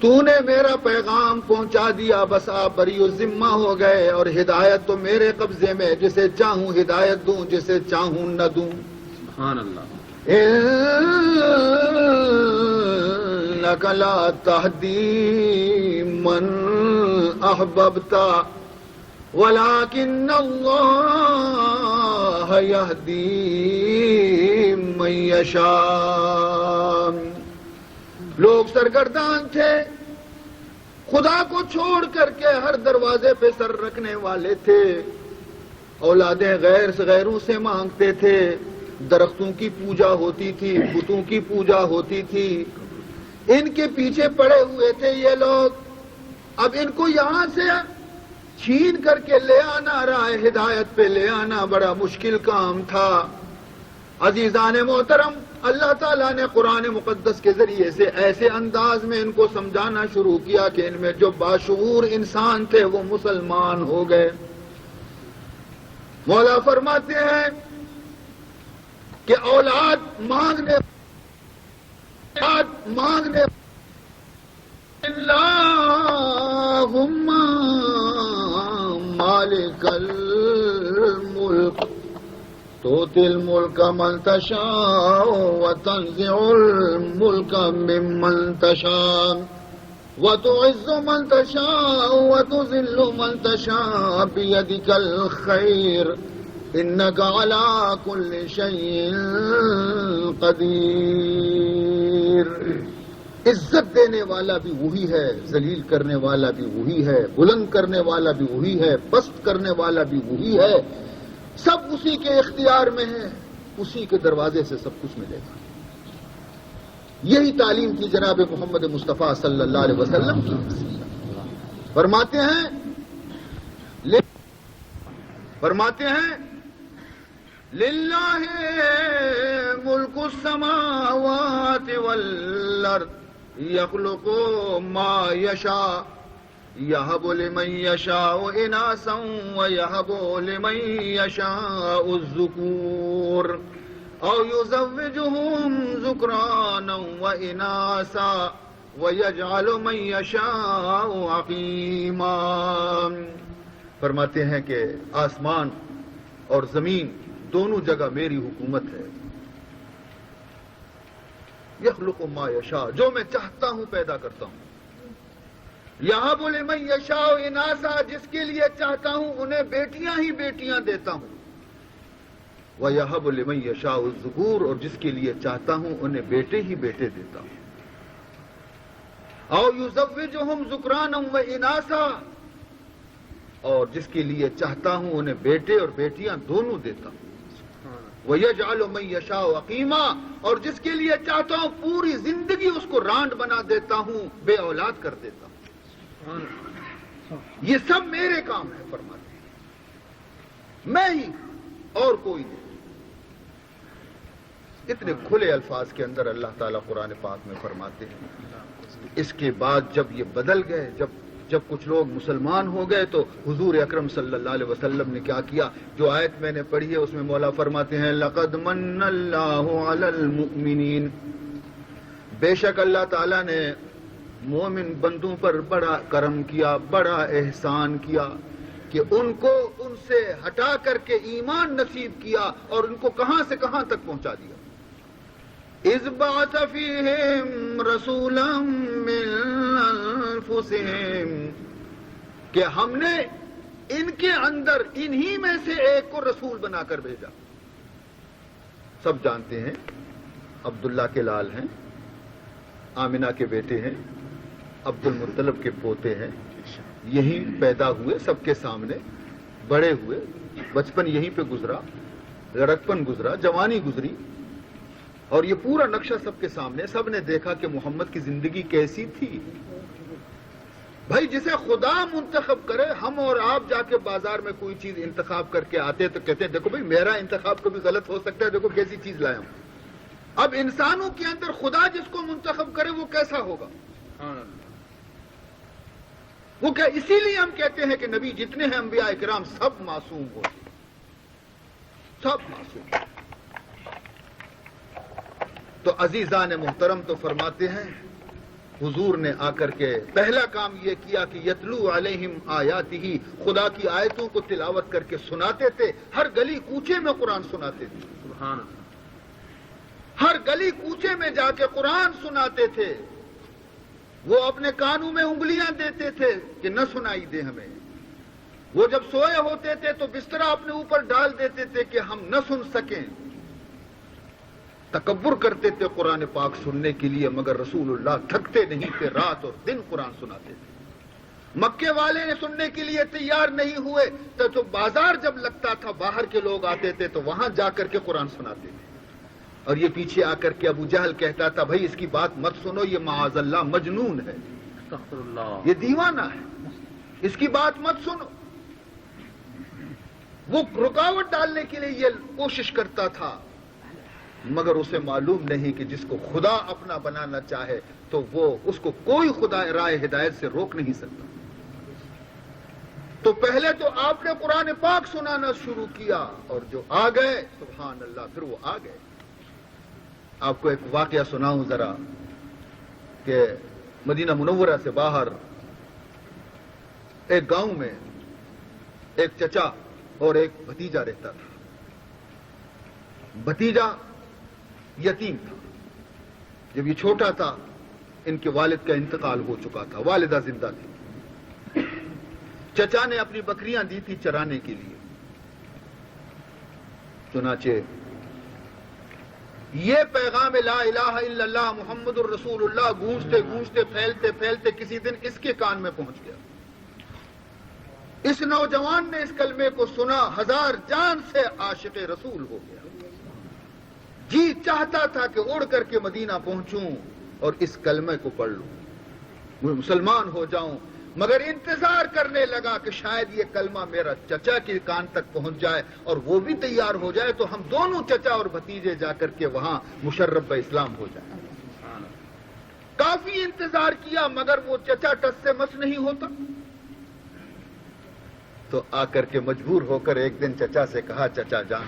تو نے میرا پیغام پہنچا دیا، بس آپ بری الذمہ ہو گئے، اور ہدایت تو میرے قبضے میں، جسے چاہوں ہدایت دوں، جسے چاہوں نہ دوں. سبحان اللہ. انک لا تہدی من احببت ولکن اللہ یہدی من یشاء. لوگ سرگردان تھے، خدا کو چھوڑ کر کے ہر دروازے پہ سر رکھنے والے تھے، اولادیں غیروں سے مانگتے تھے، درختوں کی پوجا ہوتی تھی، بتوں کی پوجا ہوتی تھی، ان کے پیچھے پڑے ہوئے تھے یہ لوگ. اب ان کو یہاں سے چھین کر کے لے آنا، راہ ہدایت پہ لے آنا بڑا مشکل کام تھا. عزیزان محترم، اللہ تعالیٰ نے قرآن مقدس کے ذریعے سے ایسے انداز میں ان کو سمجھانا شروع کیا کہ ان میں جو باشعور انسان تھے وہ مسلمان ہو گئے. مولا فرماتے ہیں کہ اولاد مانگنے اللہم مالک الملک تؤتی الملک من تشاء وتنزع الملک ممن تشاء وتعز من تشاء وتذل من تشاء بیدک الخیر انک علی کل شیء قدیر. عزت دینے والا بھی وہی ہے، ذلیل کرنے والا بھی وہی ہے، بلند کرنے والا بھی وہی ہے، پست کرنے والا بھی وہی ہے. سب اسی کے اختیار میں ہے، اسی کے دروازے سے سب کچھ ملے گا. یہی تعلیم کی جناب محمد مصطفیٰ صلی اللہ علیہ وسلم کی. فرماتے ہیں للہ ملک السماوات والارض یخلق ما یشاء یہب لمن یشاء اناثا ویہب لمن یشاء الذکور او یزوجہم ذکرانا واناثا وَيَجْعَلُ مَن يَشَاءُ عَقِيمًا. فرماتے ہیں کہ آسمان اور زمین دونوں جگہ میری حکومت ہے. یخلق ما یشاء، جو میں چاہتا ہوں پیدا کرتا ہوں. یہب لمن یشاء اناثا، جس کے لیے چاہتا ہوں انہیں بیٹیاں ہی بیٹیاں دیتا ہوں. وَيَهَبُ لِمَن يَشَاءُ الذُّكُورَ، اور جس کے لیے چاہتا ہوں انہیں بیٹے ہی بیٹے دیتا ہوں. او یزوجہم ذکرانا واناثا، اور جس کے لیے چاہتا ہوں انہیں بیٹے اور بیٹیاں دونوں دیتا ہوں. وَيَجْعَلُ مَن يَشَاءُ عَقِيمًا، اور جس کے لیے چاہتا ہوں پوری زندگی اس کو رانڈ بنا دیتا ہوں، بے اولاد کر دیتا ہوں. یہ سب میرے کام ہے فرماتے ہیں، میں ہی اور کوئی نہیں. اتنے کھلے الفاظ کے اندر اللہ تعالیٰ قرآن پاک میں فرماتے ہیں. اس کے بعد جب یہ بدل گئے، جب کچھ لوگ مسلمان ہو گئے، تو حضور اکرم صلی اللہ علیہ وسلم نے کیا کیا؟ جو آیت میں نے پڑھی ہے اس میں مولا فرماتے ہیں لقد من اللہ علی المؤمنین، بے شک اللہ تعالیٰ نے مومن بندوں پر بڑا کرم کیا، بڑا احسان کیا کہ ان کو ان سے ہٹا کر کے ایمان نصیب کیا اور ان کو کہاں سے کہاں تک پہنچا دیا. اذ بعث فیہم رسولا من انفسہم، کہ ہم نے ان کے اندر انہی میں سے ایک کو رسول بنا کر بھیجا. سب جانتے ہیں عبداللہ کے لال ہیں، آمنہ کے بیٹے ہیں، عبد المطلب کے پوتے ہیں. یہیں پیدا ہوئے، سب کے سامنے بڑے ہوئے، بچپن یہیں پہ گزرا، لڑکپن گزرا، جوانی گزری، اور یہ پورا نقشہ سب کے سامنے. سب نے دیکھا کہ محمد کی زندگی کیسی تھی. بھائی جسے خدا منتخب کرے، ہم اور آپ جا کے بازار میں کوئی چیز انتخاب کر کے آتے تو کہتے ہیں دیکھو بھائی میرا انتخاب کبھی غلط ہو سکتا ہے، دیکھو کیسی چیز لایا ہوں. اب انسانوں کے اندر خدا جس کو منتخب کرے وہ کیسا ہوگا؟ وہ کیا؟ اسی لیے ہم کہتے ہیں کہ نبی جتنے ہیں انبیاء کرام سب معصوم ہوتے، سب معصوم. تو عزیزان محترم تو فرماتے ہیں حضور نے آ کر کے پہلا کام یہ کیا کہ یتلو علیہم آیاتہ، خدا کی آیتوں کو تلاوت کر کے سناتے تھے. ہر گلی کوچے میں قرآن سناتے تھے. سبحان اللہ. ہر گلی کوچے میں جا کے قرآن سناتے تھے. وہ اپنے کانوں میں انگلیاں دیتے تھے کہ نہ سنائی دے ہمیں. وہ جب سوئے ہوتے تھے تو بستر اپنے اوپر ڈال دیتے تھے کہ ہم نہ سن سکیں. تکبر کرتے تھے قرآن پاک سننے کے لیے، مگر رسول اللہ تھکتے نہیں تھے، رات اور دن قرآن سناتے تھے. مکے والے نے سننے کے لیے تیار نہیں ہوئے تو بازار جب لگتا تھا باہر کے لوگ آتے تھے تو وہاں جا کر کے قرآن سناتے تھے. اور یہ پیچھے آ کر کے ابو جہل کہتا تھا بھائی اس کی بات مت سنو، یہ معاذ اللہ مجنون ہے، استغفر اللہ، یہ دیوانہ ہے، اس کی بات مت سنو. وہ رکاوٹ ڈالنے کے لیے یہ کوشش کرتا تھا، مگر اسے معلوم نہیں کہ جس کو خدا اپنا بنانا چاہے تو وہ اس کو کوئی خدا راہ ہدایت سے روک نہیں سکتا. تو پہلے تو آپ نے قرآن پاک سنانا شروع کیا اور جو آ گئے سبحان اللہ پھر وہ آ گئے. آپ کو ایک واقعہ سناؤں ذرا کہ مدینہ منورہ سے باہر ایک گاؤں میں ایک چچا اور ایک بھتیجا رہتا تھا. بھتیجا یتیم تھا. جب یہ چھوٹا تھا ان کے والد کا انتقال ہو چکا تھا، والدہ زندہ تھی. چچا نے اپنی بکریاں دی تھی چرانے کے لیے. چنانچہ یہ پیغام لا الہ الا اللہ محمد الرسول اللہ گونجتے گونجتے پھیلتے پھیلتے کسی دن اس کے کان میں پہنچ گیا. اس نوجوان نے اس کلمے کو سنا، ہزار جان سے عاشق رسول ہو گیا. جی چاہتا تھا کہ اڑ کر کے مدینہ پہنچوں اور اس کلمے کو پڑھ لوں، میں مسلمان ہو جاؤں. مگر انتظار کرنے لگا کہ شاید یہ کلمہ میرا چچا کے کان تک پہنچ جائے اور وہ بھی تیار ہو جائے تو ہم دونوں چچا اور بھتیجے جا کر کے وہاں مشرف اسلام ہو جائیں۔ کافی انتظار کیا مگر وہ چچا ٹس سے مس نہیں ہوتا، تو آ کر کے مجبور ہو کر ایک دن چچا سے کہا، چچا جان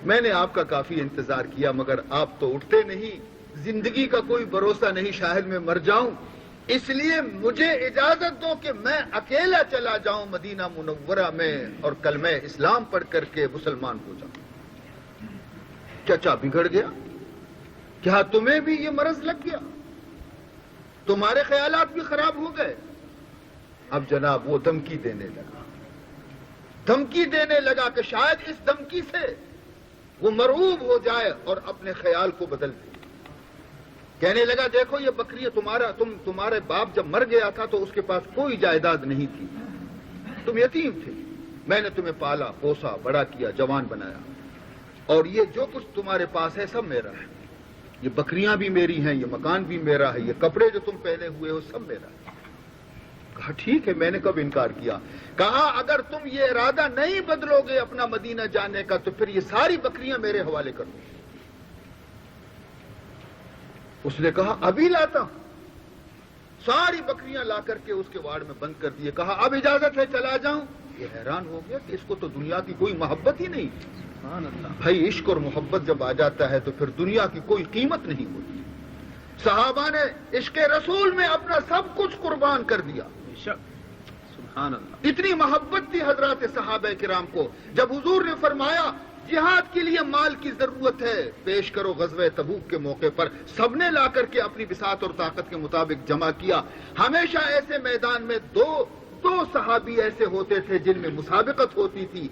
میں نے آپ کا کافی انتظار کیا مگر آپ تو اٹھتے نہیں، زندگی کا کوئی بھروسہ نہیں، شاید میں مر جاؤں، اس لیے مجھے اجازت دو کہ میں اکیلا چلا جاؤں مدینہ منورہ میں اور کلمہ اسلام پڑھ کر کے مسلمان ہو جاؤں۔ چچا بگڑ گیا، کیا تمہیں بھی یہ مرض لگ گیا؟ تمہارے خیالات بھی خراب ہو گئے؟ اب جناب وہ دھمکی دینے لگا کہ شاید اس دھمکی سے وہ مرعوب ہو جائے اور اپنے خیال کو بدل دے۔ کہنے لگا دیکھو یہ بکری تمہارے باپ جب مر گیا تھا تو اس کے پاس کوئی جائیداد نہیں تھی، تم یتیم تھے، میں نے تمہیں پالا پوسا بڑا کیا جوان بنایا، اور یہ جو کچھ تمہارے پاس ہے سب میرا ہے، یہ بکریاں بھی میری ہیں، یہ مکان بھی میرا ہے، یہ کپڑے جو تم پہنے ہوئے ہو سب میرا ہے۔ کہا ٹھیک ہے، میں نے کب انکار کیا؟ کہا اگر تم یہ ارادہ نہیں بدلو گے اپنا مدینہ جانے کا تو پھر یہ ساری بکریاں میرے حوالے کر دو۔ اس نے کہا ابھی لاتا ہوں، ساری بکریاں لا کر کے اس کے واڑ میں بند کر دیے، کہا اب اجازت ہے چلا جاؤں؟ یہ حیران ہو گیا کہ اس کو تو دنیا کی کوئی محبت ہی نہیں، بھائی عشق اور محبت جب آ جاتا ہے تو پھر دنیا کی کوئی قیمت نہیں ہوتی۔ صحابہ نے عشق رسول میں اپنا سب کچھ قربان کر دیا، سبحان اللہ، اتنی محبت تھی حضرات صحابہ کرام کو۔ جب حضور نے فرمایا جہاد کے لیے مال کی ضرورت ہے، پیش کرو غزوہ تبوک کے موقع پر سب نے لا کر کے اپنی بساط اور طاقت کے مطابق جمع کیا۔ ہمیشہ ایسے میدان میں دو صحابی ایسے ہوتے تھے جن میں مسابقت ہوتی تھی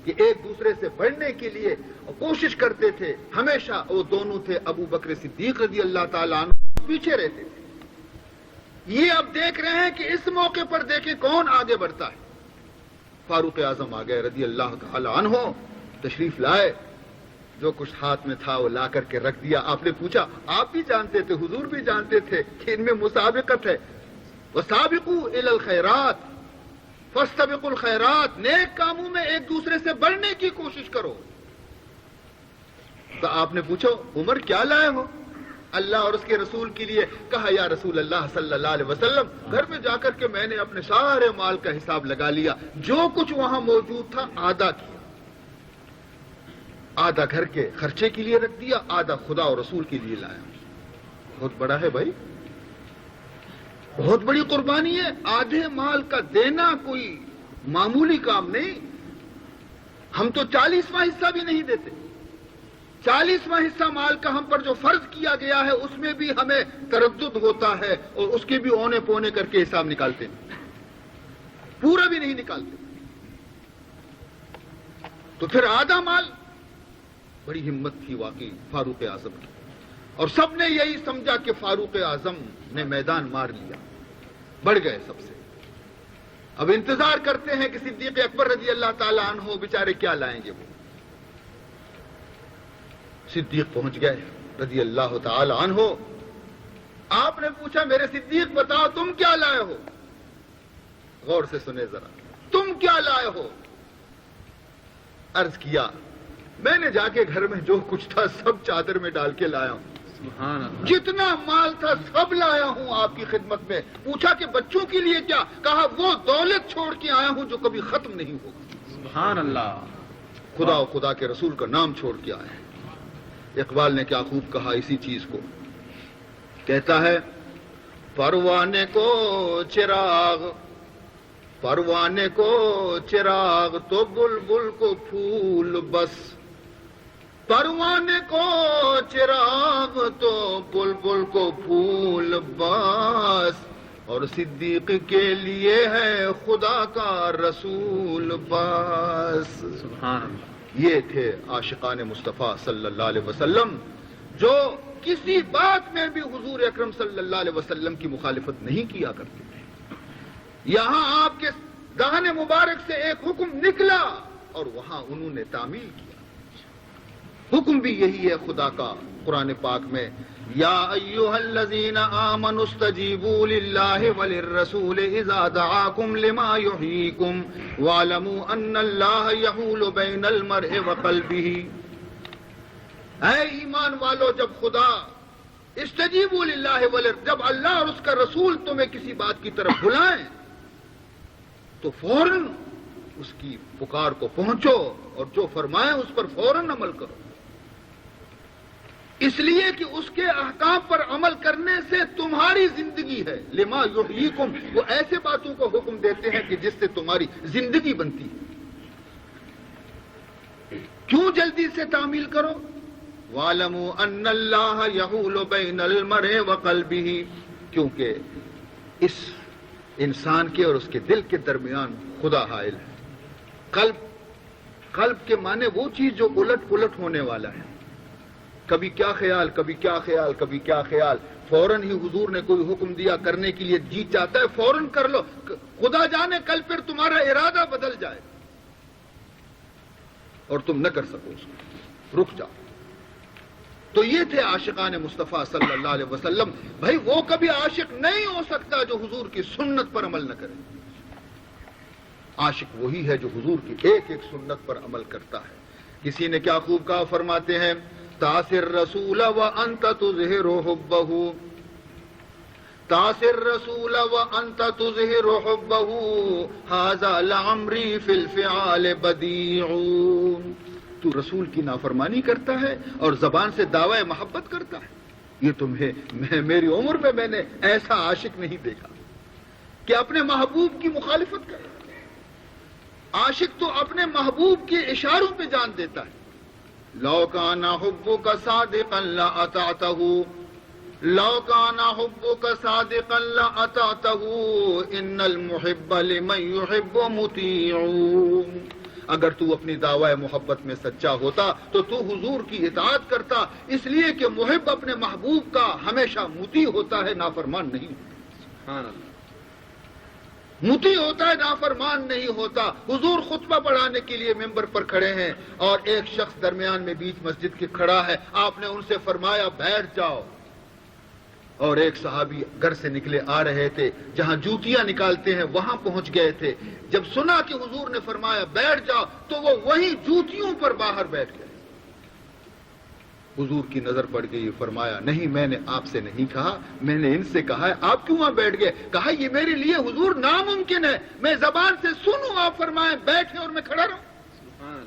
کہ ایک دوسرے سے بڑھنے کے لیے کوشش کرتے تھے، ہمیشہ وہ دونوں تھے ابو بکر صدیق رضی اللہ تعالیٰ عنہ، پیچھے رہتے تھے۔ یہ اب دیکھ رہے ہیں کہ اس موقع پر دیکھیں کون آگے بڑھتا ہے۔ فاروق اعظم آ گئے رضی اللہ تعالیٰ عنہ، تشریف لائے، جو کچھ ہاتھ میں تھا وہ لا کر کے رکھ دیا۔ آپ نے پوچھا، آپ بھی جانتے تھے، حضور بھی جانتے تھے کہ ان میں مسابقت ہے، وَسَابِقُوا إِلَى الْخَيْرَاتِ فَاسْتَبِقُوا الْخَيْرَاتِ، نیک کاموں میں ایک دوسرے سے بڑھنے کی کوشش کرو۔ تو آپ نے پوچھو عمر کیا لائے ہو اللہ اور اس کے رسول کے لیے؟ کہا یا رسول اللہ صلی اللہ علیہ وسلم، گھر میں جا کر کے میں نے اپنے سارے مال کا حساب لگا لیا، جو کچھ وہاں موجود تھا آدھا کیا، آدھا گھر کے خرچے کے لیے رکھ دیا، آدھا خدا اور رسول کے لیے لایا۔ بہت بڑا ہے بھائی، بہت بڑی قربانی ہے۔ آدھے مال کا دینا کوئی معمولی کام نہیں۔ ہم تو 40واں حصہ بھی نہیں دیتے، 40واں حصہ مال کا ہم پر جو فرض کیا گیا ہے اس میں بھی ہمیں تردد ہوتا ہے اور اس کے بھی اونے پونے کر کے حساب نکالتے ہیں، پورا بھی نہیں نکالتے۔ تو پھر آدھا مال، بڑی ہمت تھی واقعی فاروق اعظم کی، اور سب نے یہی سمجھا کہ فاروق اعظم نے میدان مار لیا، بڑھ گئے سب سے۔ اب انتظار کرتے ہیں کہ صدیق اکبر رضی اللہ تعالیٰ عنہ بیچارے کیا لائیں گے۔ وہ صدیق پہنچ گئے رضی اللہ تعالیٰ عنہ۔ آپ نے پوچھا میرے صدیق بتاؤ تم کیا لائے ہو؟ غور سے سنے ذرا، تم کیا لائے ہو؟ عرض کیا میں نے جا کے گھر میں جو کچھ تھا سب چادر میں ڈال کے لایا ہوں، سبحان اللہ، جتنا مال تھا سب لایا ہوں آپ کی خدمت میں۔ پوچھا کہ بچوں کے لیے کیا؟ کہا وہ دولت چھوڑ کے آیا ہوں جو کبھی ختم نہیں ہوگی۔ سبحان اللہ، خدا و خدا کے رسول کا نام چھوڑ کے آئے ہیں۔ اقبال نے کیا خوب کہا اسی چیز کو، کہتا ہے پروانے کو چراغ، پروانے کو چراغ تو بلبل کو پھول بس، پروانے کو چراغ تو بلبل کو پھول بس، اور صدیق کے لیے ہے خدا کا رسول بس۔ سبحان اللہ، یہ تھے عاشقان مصطفیٰ صلی اللہ علیہ وسلم جو کسی بات میں بھی حضور اکرم صلی اللہ علیہ وسلم کی مخالفت نہیں کیا کرتے تھے۔ یہاں آپ کے دہن مبارک سے ایک حکم نکلا اور وہاں انہوں نے تعمیل کیا۔ حکم بھی یہی ہے خدا کا قرآن پاک میں یا ایھا الذین آمنوا استجیبوا للہ وللرسول اذا دعاکم لما یحییکم واعلموا ان اللہ یحول بین المرء وقلبہ. اے ایمان والو، جب خدا استجیبوا للہ جب اللہ اور اس کا رسول تمہیں کسی بات کی طرف بلائیں تو فوراً اس کی پکار کو پہنچو اور جو فرمائیں اس پر فوراً عمل کرو، اس لیے کہ اس کے احکام پر عمل کرنے سے تمہاری زندگی ہے. لما یحییکم، وہ ایسے باتوں کو حکم دیتے ہیں کہ جس سے تمہاری زندگی بنتی ہے. کیوں جلدی سے تعمیل کرو؟ وَاعْلَمُوا أَنَّ اللَّهَ يَحُولُ بَيْنَ الْمَرْءِ وَقَلْبِهِ، کیونکہ اس انسان کے اور اس کے دل کے درمیان خدا حائل ہے. قلب کے معنی وہ چیز جو الٹ پلٹ ہونے والا ہے. کبھی کیا خیال، کبھی کیا خیال، کبھی کیا خیال. فوراً ہی حضور نے کوئی حکم دیا کرنے کے لیے جی چاہتا ہے فوراً کر لو. خدا جانے کل پھر تمہارا ارادہ بدل جائے اور تم نہ کر سکو اس کو، رک جاؤ. تو یہ تھے عاشقان مصطفیٰ صلی اللہ علیہ وسلم. بھائی وہ کبھی عاشق نہیں ہو سکتا جو حضور کی سنت پر عمل نہ کرے. عاشق وہی ہے جو حضور کی ایک ایک سنت پر عمل کرتا ہے. کسی نے کیا خوب کہا، فرماتے ہیں تاثر رسول وانت تظہر حبہ، تاثر رسول وانت تظہر حبہ، ھذا لعمری فی الفعال بدیع. تو رسول کی نافرمانی کرتا ہے اور زبان سے دعوی محبت کرتا ہے. یہ تمہیں میری عمر میں نے ایسا عاشق نہیں دیکھا کہ اپنے محبوب کی مخالفت کرے. عاشق تو اپنے محبوب کے اشاروں پہ جان دیتا ہے. لو کان حبک صادقا لاطعتہ، لو کان حبک صادقا لاطعتہ، ان المحب لمن یحب مطیع. اگر تو اپنی دعوی محبت میں سچا ہوتا تو حضور کی اطاعت کرتا، اس لیے کہ محب اپنے محبوب کا ہمیشہ مطیع ہوتا ہے، نافرمان نہیں. سبحان اللہ. مطیع ہوتا ہے، نافرمان نہیں ہوتا. حضور خطبہ پڑھانے کے لیے ممبر پر کھڑے ہیں اور ایک شخص درمیان میں بیچ مسجد کے کھڑا ہے. آپ نے ان سے فرمایا بیٹھ جاؤ، اور ایک صحابی گھر سے نکلے آ رہے تھے، جہاں جوتیاں نکالتے ہیں وہاں پہنچ گئے تھے. جب سنا کہ حضور نے فرمایا بیٹھ جاؤ تو وہ وہی جوتیوں پر باہر بیٹھ گئے. حضور کی نظر پڑ گئی، فرمایا نہیں، میں نے آپ سے نہیں کہا، میں نے ان سے کہا ہے. آپ کیوں وہاں بیٹھ گئے؟ کہا یہ میرے لیے حضور ناممکن ہے، میں زبان سے سنوں آپ فرمائیں بیٹھے اور میں کھڑا رہوں.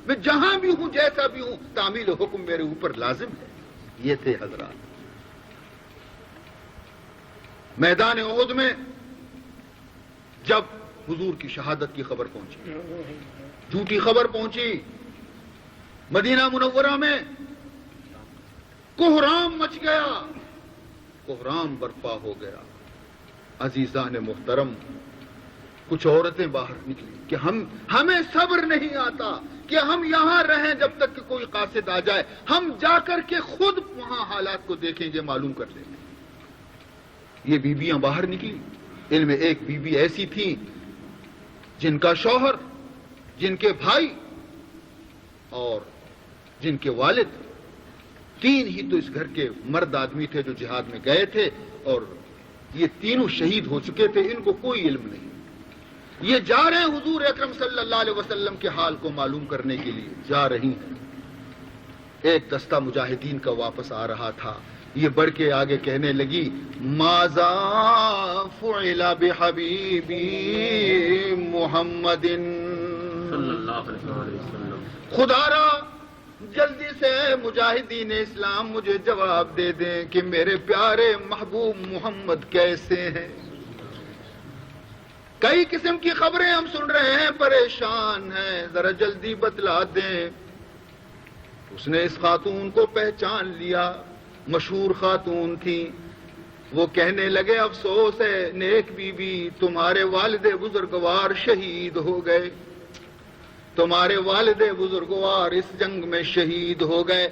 میں جہاں بھی ہوں، جیسا بھی ہوں، تعمیل حکم میرے اوپر لازم ہے. یہ تھے حضرات. میدان احد میں جب حضور کی شہادت کی خبر پہنچی، جھوٹی خبر پہنچی، مدینہ منورہ میں کوہرام مچ گیا، کوہرام برپا ہو گیا. عزیزان محترم، کچھ عورتیں باہر نکلی کہ ہمیں صبر نہیں آتا کہ ہم یہاں رہیں جب تک کہ کوئی قاصد آ جائے، ہم جا کر کے خود وہاں حالات کو دیکھیں گے، معلوم کر لیں گے. یہ بیویاں باہر نکلی. ان میں ایک بیوی ایسی تھی جن کا شوہر، جن کے بھائی اور جن کے والد، تین ہی تو اس گھر کے مرد آدمی تھے جو جہاد میں گئے تھے، اور یہ تینوں شہید ہو چکے تھے. ان کو کوئی علم نہیں. یہ جا رہے ہیں حضور اکرم صلی اللہ علیہ وسلم کے حال کو معلوم کرنے کے لیے جا رہی ہیں. ایک دستہ مجاہدین کا واپس آ رہا تھا. یہ بڑھ کے آگے کہنے لگی ماذا فعل بحبیبی محمد صلی اللہ علیہ وسلم. خدا را جلدی سے مجاہدین اسلام مجھے جواب دے دیں کہ میرے پیارے محبوب محمد کیسے ہیں. کئی قسم کی خبریں ہم سن رہے ہیں، پریشان ہیں، ذرا جلدی بتلا دیں. اس نے اس خاتون کو پہچان لیا، مشہور خاتون تھی. وہ کہنے لگے افسوس ہے نیک بی بی، تمہارے والد بزرگوار شہید ہو گئے، تمہارے والد بزرگوار اس جنگ میں شہید ہو گئے.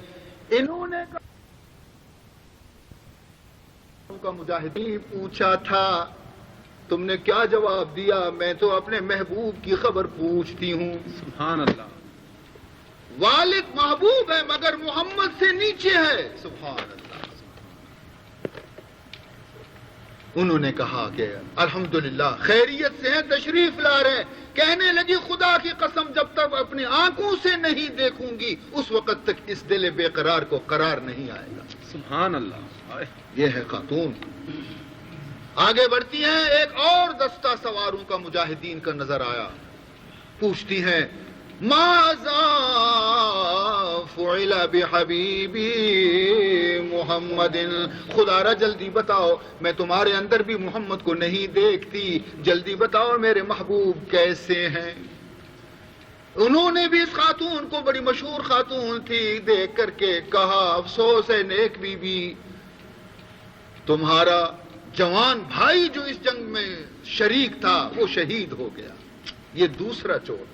انہوں نے کا مجاہدین پوچھا تھا، تم نے کیا جواب دیا؟ میں تو اپنے محبوب کی خبر پوچھتی ہوں. سبحان اللہ. والد محبوب ہے مگر محمد سے نیچے ہے. سبحان اللہ. انہوں نے کہا کہ الحمدللہ خیریت سے ہیں, تشریف لا رہے. کہنے لگی خدا کی قسم جب تک اپنی آنکھوں سے نہیں دیکھوں گی اس وقت تک اس دل بے قرار کو قرار نہیں آئے گا. سبحان اللہ. یہ ہے خاتون. آگے بڑھتی ہیں. ایک اور دستہ سواروں کا مجاہدین کا نظر آیا. پوچھتی ہیں ماذا فعل بحبیبی محمد, خدا را جلدی بتاؤ, میں تمہارے اندر بھی محمد کو نہیں دیکھتی, جلدی بتاؤ میرے محبوب کیسے ہیں. انہوں نے بھی اس خاتون کو, بڑی مشہور خاتون تھی, دیکھ کر کے کہا افسوس ہے نیک بی بی, تمہارا جوان بھائی جو اس جنگ میں شریک تھا وہ شہید ہو گیا. یہ دوسرا چوٹ,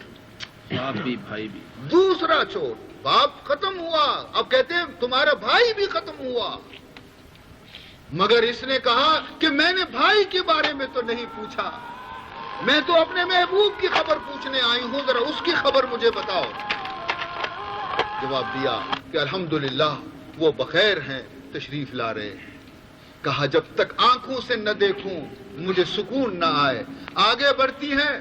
باپ بھی بھائی بھی. دوسرا چوٹ. باپ ختم ہوا, اب کہتے ہیں تمہارا بھائی بھی ختم ہوا. مگر اس نے کہا کہ میں نے بھائی کے بارے میں تو نہیں پوچھا, میں تو اپنے محبوب کی خبر پوچھنے آئی ہوں, ذرا اس کی خبر مجھے بتاؤ. جواب دیا کہ الحمدللہ وہ بخیر ہیں, تشریف لا رہے ہیں. کہا جب تک آنکھوں سے نہ دیکھوں مجھے سکون نہ آئے. آگے بڑھتی ہیں.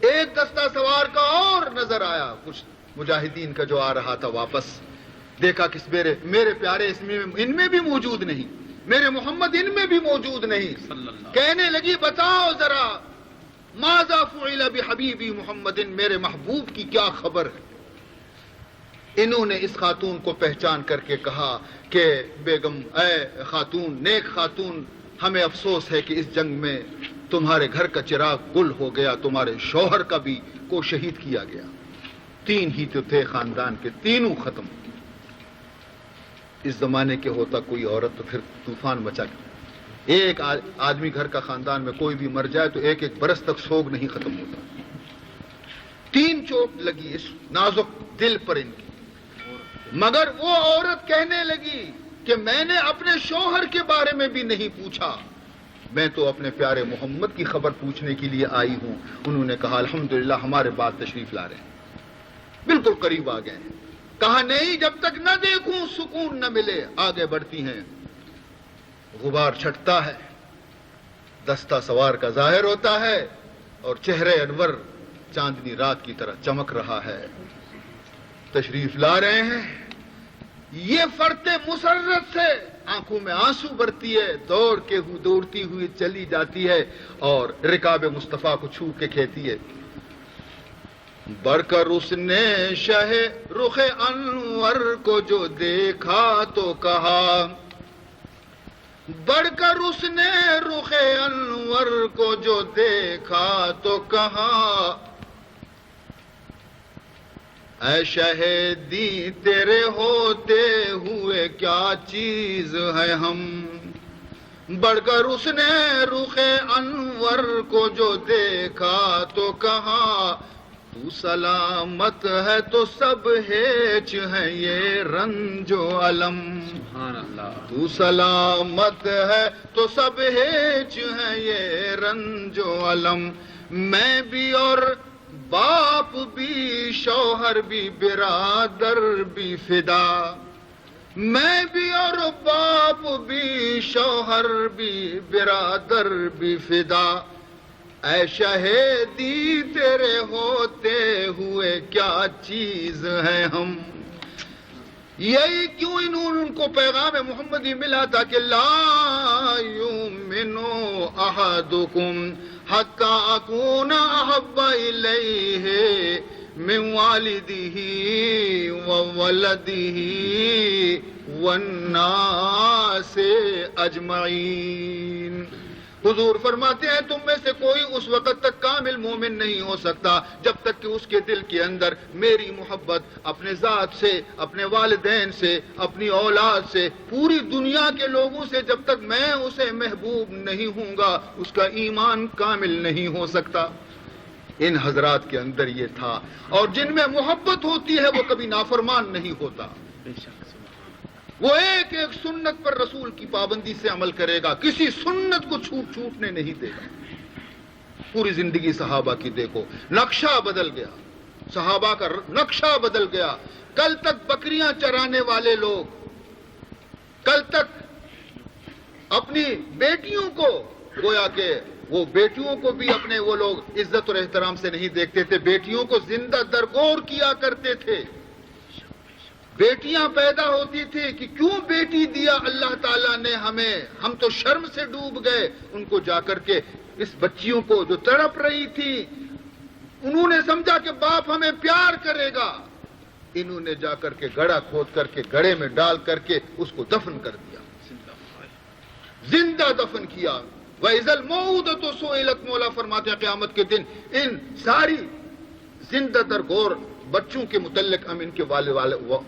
ایک دستہ سوار کا اور نظر آیا, کچھ مجاہدین کا جو آ رہا تھا واپس. دیکھا کہ میرے پیارے ان میں بھی موجود نہیں, میرے محمد ان میں بھی موجود نہیں. کہنے لگی بتاؤ ذرا ماذا فعل بحبیبی محمد, میرے محبوب کی کیا خبر ہے. انہوں نے اس خاتون کو پہچان کر کے کہا کہ بیگم, اے خاتون, نیک خاتون, ہمیں افسوس ہے کہ اس جنگ میں تمہارے گھر کا چراغ گل ہو گیا, تمہارے شوہر کا بھی کو شہید کیا گیا. 3 ہی تو تھے خاندان کے, تینوں ختم. اس زمانے کے ہوتا کوئی عورت تو پھر طوفان مچا گیا. ایک آدمی گھر کا خاندان میں کوئی بھی مر جائے تو 1 برس تک سوگ نہیں ختم ہوتا. 3 چوٹ لگی اس نازک دل پر ان کی. مگر وہ عورت کہنے لگی کہ میں نے اپنے شوہر کے بارے میں بھی نہیں پوچھا, میں تو اپنے پیارے محمد کی خبر پوچھنے کے لیے آئی ہوں. انہوں نے کہا الحمدللہ ہمارے بعد تشریف لا رہے ہیں. بالکل قریب آ گئے ہیں. کہا نہیں جب تک نہ دیکھوں سکون نہ ملے. آگے بڑھتی ہیں. غبار چھٹتا ہے, دستہ سوار کا ظاہر ہوتا ہے اور چہرے انور چاندنی رات کی طرح چمک رہا ہے. تشریف لا رہے ہیں. یہ فرتے مسرت سے آنکھوں میں آنسو برتی ہے, دوڑتی ہوئی چلی جاتی ہے اور رکاب مصطفیٰ کو چھو کے کہتی ہے بڑھ کر اس نے شہ رخ انور کو جو دیکھا تو کہا, بڑھ کر اس نے رخ انور کو جو دیکھا تو کہا اے شہیدی تیرے ہوتے ہوئے کیا چیز ہے ہم. بڑھ کر اس نے رخ انور کو جو دیکھا تو کہا تو سلامت ہے تو سب ہیچ ہے یہ رنج و علم. سبحان اللہ. تو سلامت ہے تو سب ہیچ ہے یہ رنج و علم. میں بھی اور باپ بھی, شوہر بھی, برادر بھی فدا. میں بھی اور باپ بھی, شوہر بھی, برادر بھی فدا. اے شہیدی تیرے ہوتے ہوئے کیا چیز ہے ہم. یہی کیوں ان کو پیغام محمدی ملا تھا کہ لا یؤمن احدکم حتی اکون احب الیہ من والدہ وولدہ والناس اجمعین. حضور فرماتے ہیں تم میں سے کوئی اس وقت تک کامل مومن نہیں ہو سکتا جب تک کہ اس کے دل کے اندر میری محبت اپنے ذات سے, اپنے والدین سے, اپنی اولاد سے, پوری دنیا کے لوگوں سے, جب تک میں اسے محبوب نہیں ہوں گا اس کا ایمان کامل نہیں ہو سکتا. ان حضرات کے اندر یہ تھا, اور جن میں محبت ہوتی ہے وہ کبھی نافرمان نہیں ہوتا. وہ ایک ایک سنت پر رسول کی پابندی سے عمل کرے گا, کسی سنت کو چھوٹنے نہیں دے گا. پوری زندگی صحابہ کی دیکھو, نقشہ بدل گیا. صحابہ کا نقشہ بدل گیا. کل تک بکریاں چرانے والے لوگ کل تک اپنی بیٹیوں کو گویا کہ وہ بیٹیوں کو بھی اپنے وہ لوگ عزت اور احترام سے نہیں دیکھتے تھے, بیٹیوں کو زندہ درگور کیا کرتے تھے. بیٹیاں پیدا ہوتی تھی کہ کیوں بیٹی دیا اللہ تعالیٰ نے ہمیں, ہم تو شرم سے ڈوب گئے. ان کو جا کر کے اس بچیوں کو جو تڑپ رہی تھی, انہوں نے سمجھا کہ باپ ہمیں پیار کرے گا, انہوں نے جا کر کے گڑھا کھود کر کے گڑھے میں ڈال کر کے اس کو دفن کر دیا, زندہ دفن کیا. وَإِذَا الْمَوْءُودَةُ سُئِلَتْ, مولا فرماتے ہیں قیامت کے دن ان ساری زندہ درگور بچوں کے متعلق ہم ان کے والے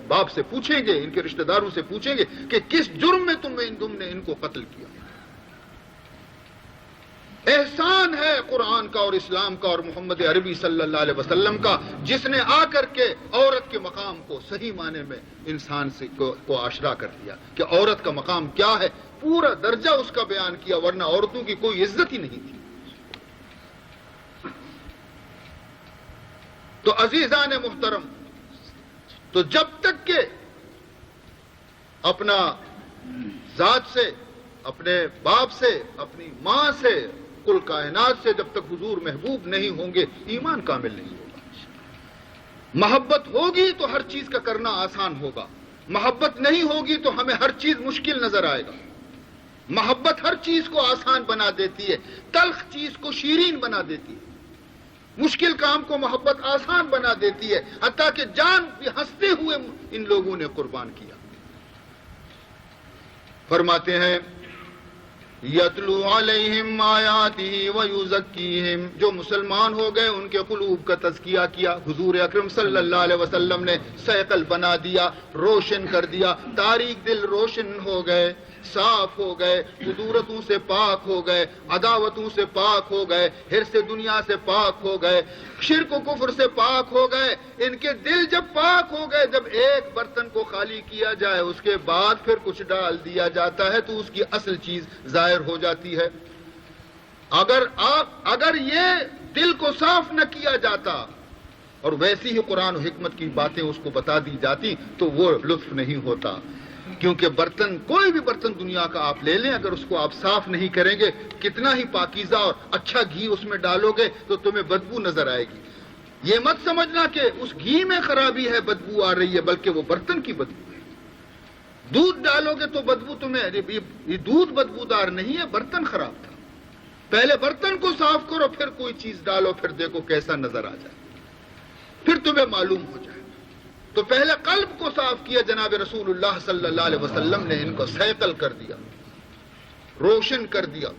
باپ سے پوچھیں گے, ان کے رشتہ داروں سے پوچھیں گے کہ کس جرم میں تم نے ان کو قتل کیا. احسان ہے قرآن کا اور اسلام کا اور محمد عربی صلی اللہ علیہ وسلم کا, جس نے آ کر کے عورت کے مقام کو صحیح معنی میں انسان سے کو آشنا کر دیا کہ عورت کا مقام کیا ہے, پورا درجہ اس کا بیان کیا, ورنہ عورتوں کی کوئی عزت ہی نہیں تھی. تو عزیزان محترم, تو جب تک کہ اپنا ذات سے, اپنے باپ سے, اپنی ماں سے, کل کائنات سے جب تک حضور محبوب نہیں ہوں گے, ایمان کامل نہیں ہوگا. محبت ہوگی تو ہر چیز کا کرنا آسان ہوگا, محبت نہیں ہوگی تو ہمیں ہر چیز مشکل نظر آئے گا. محبت ہر چیز کو آسان بنا دیتی ہے, تلخ چیز کو شیرین بنا دیتی ہے, مشکل کام کو محبت آسان بنا دیتی ہے, حتیٰ کہ جان بھی ہنستے ہوئے ان لوگوں نے قربان کیا. فرماتے ہیں یتلو علیہم آیاتہ ویزکیہم, جو مسلمان ہو گئے ان کے قلوب کا تزکیہ کیا. حضور اکرم صلی اللہ علیہ وسلم نے سیقل بنا دیا, روشن کر دیا, تاریک دل روشن ہو گئے, صاف ہو گئے, خطورتوں سے پاک ہو گئے, عداوتوں سے پاک ہو گئے, حرص دنیا سے پاک ہو گئے, شرک و کفر سے پاک ہو گئے. ان کے دل جب پاک ہو گئے, جب ایک برتن کو خالی کیا جائے اس کے بعد پھر کچھ ڈال دیا جاتا ہے تو اس کی اصل چیز ظاہر ہو جاتی ہے. اگر یہ دل کو صاف نہ کیا جاتا اور ویسی ہی قرآن و حکمت کی باتیں اس کو بتا دی جاتی تو وہ لطف نہیں ہوتا. کیونکہ برتن, کوئی بھی برتن دنیا کا آپ لے لیں, اگر اس کو آپ صاف نہیں کریں گے, کتنا ہی پاکیزہ اور اچھا گھی اس میں ڈالو گے تو تمہیں بدبو نظر آئے گی. یہ مت سمجھنا کہ اس گھی میں خرابی ہے, بدبو آ رہی ہے, بلکہ وہ برتن کی بدبو ہے. دودھ ڈالو گے تو بدبو تمہیں, یہ دودھ بدبودار نہیں ہے, برتن خراب تھا. پہلے برتن کو صاف کرو, پھر کوئی چیز ڈالو, پھر دیکھو کیسا نظر آ جائے, پھر تمہیں معلوم ہو جائے. تو پہلے قلب کو صاف کیا جناب رسول اللہ صلی اللہ علیہ وسلم نے, ان کو سیقل کر دیا, روشن کر دیا.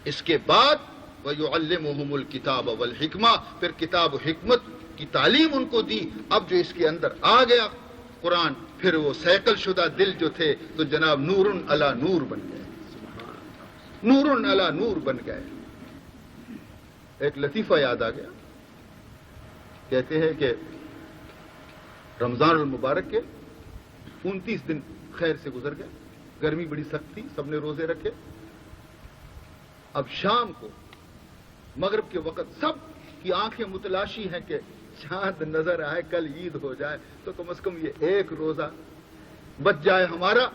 اس کے بعد وَيُعَلِّمُهُمُ الْكِتَابَ وَالْحِكْمَةَ, پھر کتاب و حکمت کی تعلیم ان کو دی. اب جو اس کے اندر آ گیا قرآن, پھر وہ سیقل شدہ دل جو تھے تو جناب نور علی نور بن گئے, نور علی نور بن گئے. ایک لطیفہ یاد آ گیا, کہتے ہیں کہ رمضان المبارک کے 29 دن خیر سے گزر گئے, گرمی بڑی سخت تھی, سب نے روزے رکھے. اب شام کو مغرب کے وقت سب کی آنکھیں متلاشی ہیں کہ چاند نظر آئے, کل عید ہو جائے تو کم از کم یہ ایک روزہ بچ جائے ہمارا,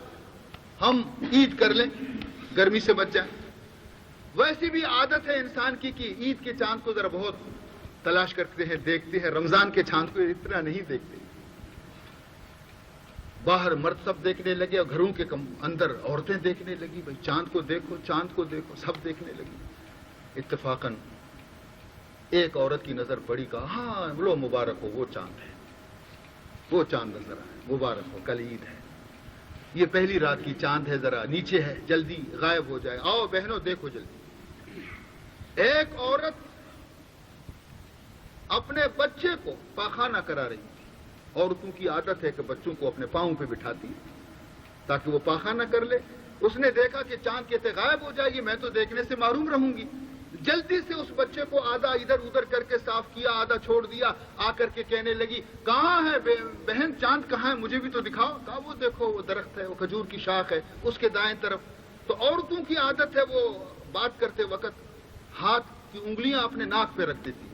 ہم عید کر لیں, گرمی سے بچ جائیں. ویسی بھی عادت ہے انسان کی کہ عید کے چاند کو ذرا بہت تلاش کرتے ہیں, دیکھتے ہیں. رمضان کے چاند کو اتنا نہیں دیکھتے. باہر مرد سب دیکھنے لگے اور گھروں کے اندر عورتیں دیکھنے لگی, بھائی چاند کو دیکھو, چاند کو دیکھو, سب دیکھنے لگی. اتفاقاً ایک عورت کی نظر پڑی, کہا ہاں بولو مبارک ہو, وہ چاند ہے, وہ چاند نظر آئے, مبارک ہو, کل عید ہے, یہ پہلی رات کی چاند ہے, ذرا نیچے ہے, جلدی غائب ہو جائے, آؤ بہنوں دیکھو جلدی. ایک عورت اپنے بچے کو پاخانہ کرا رہی. عورتوں کی عادت ہے کہ بچوں کو اپنے پاؤں پہ بٹھاتی تاکہ وہ پاخانہ کر لے. اس نے دیکھا کہ چاند کہتے غائب ہو جائے گی, میں تو دیکھنے سے محروم رہوں گی. جلدی سے اس بچے کو آدھا ادھر ادھر کر کے صاف کیا, آدھا چھوڑ دیا. آ کر کے کہنے لگی کہاں ہے بہن, چاند کہاں ہے, مجھے بھی تو دکھاؤ. کہا وہ دیکھو وہ درخت ہے, وہ کھجور کی شاخ ہے, اس کے دائیں طرف. تو عورتوں کی عادت ہے وہ بات کرتے وقت ہاتھ کی انگلیاں اپنے ناک پہ رکھ دیتی,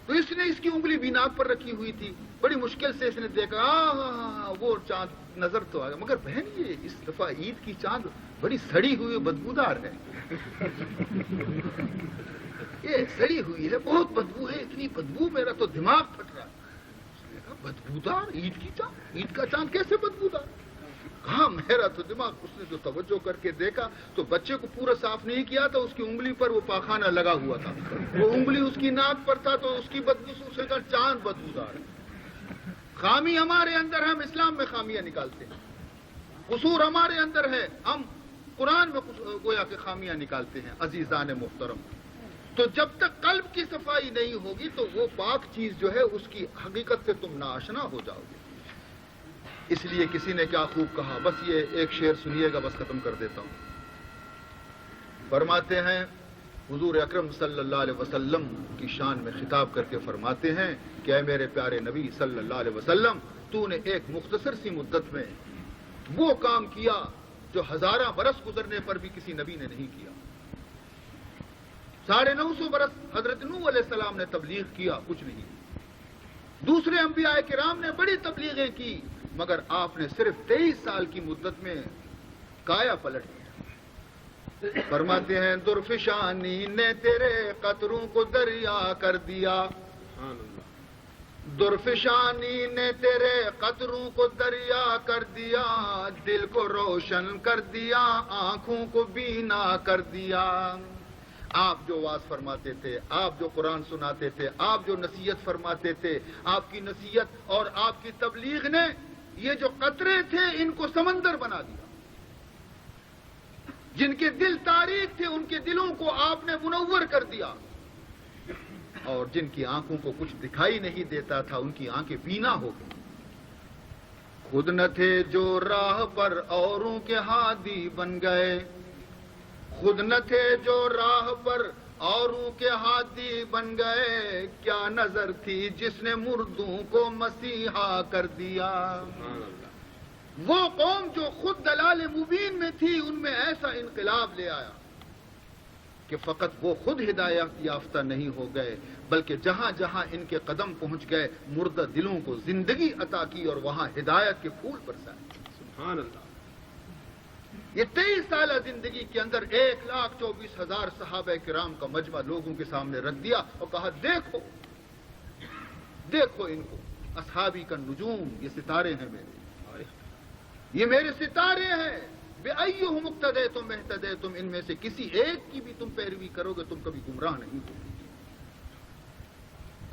تو اس نے اس کی انگلی بھی ناک پر رکھی ہوئی تھی. بڑی مشکل سے اس نے دیکھا وہ چاند نظر تو آ گیا, مگر بہن یہ اس دفعہ عید کی چاند بڑی سڑی ہوئی بدبودار ہے. یہ سڑی ہوئی ہے, بہت بدبو ہے, اتنی بدبو میرا تو دماغ پھٹ رہا ہے. اس نے کہا بدبودار عید کی چاند, عید کا چاند کیسے بدبودار؟ کہا میرا تو دماغ. اس نے جو توجہ کر کے دیکھا تو بچے کو پورا صاف نہیں کیا تھا, اس کی انگلی پر وہ پاخانہ لگا ہوا تھا, وہ انگلی اس کی ناک پر تھا تو اس کی بدبو سے اسے کہا چاند بدبودار ہے. خامی ہمارے اندر ہے, ہم اسلام میں خامیاں نکالتے ہیں. قصور ہمارے اندر ہے, ہم قرآن میں گویا کہ خامیاں نکالتے ہیں. عزیزان محترم, تو جب تک قلب کی صفائی نہیں ہوگی تو وہ پاک چیز جو ہے اس کی حقیقت سے تم ناآشنا ہو جاؤ گے. اس لیے کسی نے کیا خوب کہا, بس یہ ایک شعر سنیے گا, بس ختم کر دیتا ہوں. فرماتے ہیں حضور اکرم صلی اللہ علیہ وسلم کی شان میں خطاب کر کے فرماتے ہیں کہ اے میرے پیارے نبی صلی اللہ علیہ وسلم, تو نے ایک مختصر سی مدت میں وہ کام کیا جو ہزارہ برس گزرنے پر بھی کسی نبی نے نہیں کیا. 950 برس حضرت نوح علیہ السلام نے تبلیغ کیا, کچھ نہیں. دوسرے انبیاء کرام نے بڑی تبلیغیں کی, مگر آپ نے صرف 23 سال کی مدت میں کایا پلٹ دیا. فرماتے ہیں درفشانی نے تیرے قطروں کو دریا کر دیا, درفشانی نے تیرے قطروں کو دریا کر دیا, دل کو روشن کر دیا, آنکھوں کو بینا کر دیا. آپ جو واز فرماتے تھے, آپ جو قرآن سناتے تھے, آپ جو نصیحت فرماتے تھے, آپ کی نصیحت اور آپ کی تبلیغ نے یہ جو قطرے تھے ان کو سمندر بنا دیا. جن کے دل تاریک تھے ان کے دلوں کو آپ نے منور کر دیا, اور جن کی آنکھوں کو کچھ دکھائی نہیں دیتا تھا ان کی آنکھیں بینا ہو گئی. خود نہ تھے جو راہ پر اوروں کے ہادی بن گئے, خود نہ تھے جو راہ پر اوروں کے ہادی بن گئے, کیا نظر تھی جس نے مردوں کو مسیحا کر دیا. وہ قوم جو خود دلال مبین میں تھی ان میں ایسا انقلاب لے آیا کہ فقط وہ خود ہدایت یافتہ نہیں ہو گئے بلکہ جہاں جہاں ان کے قدم پہنچ گئے مردہ دلوں کو زندگی عطا کی اور وہاں ہدایت کے پھول برسائے. سبحان اللہ. یہ 23 سالہ زندگی کے اندر 1,24,000 صحابہ کرام کا مجمع لوگوں کے سامنے رکھ دیا اور کہا دیکھو دیکھو ان کو, اصحابی کا نجوم, یہ ستارے ہیں میرے, یہ میرے ستارے ہیں. بِأَيُّهُمُ اقْتَدَيْتُمْ اهْتَدَيْتُمْ, ان میں سے کسی ایک کی بھی تم پیروی کرو گے تم کبھی گمراہ نہیں ہوگے.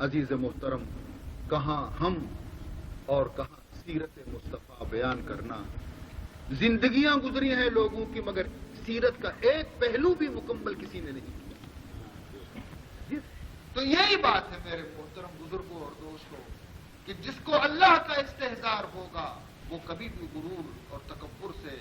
عزیز محترم, کہاں ہم اور کہاں سیرت مصطفیٰ بیان کرنا. زندگیاں گزری ہیں لوگوں کی مگر سیرت کا ایک پہلو بھی مکمل کسی نے نہیں کیا. تو یہی بات ہے میرے محترم بزرگوں اور دوستوں کہ جس کو اللہ کا استحضار ہوگا وہ کبھی بھی غرور اور تکبر سے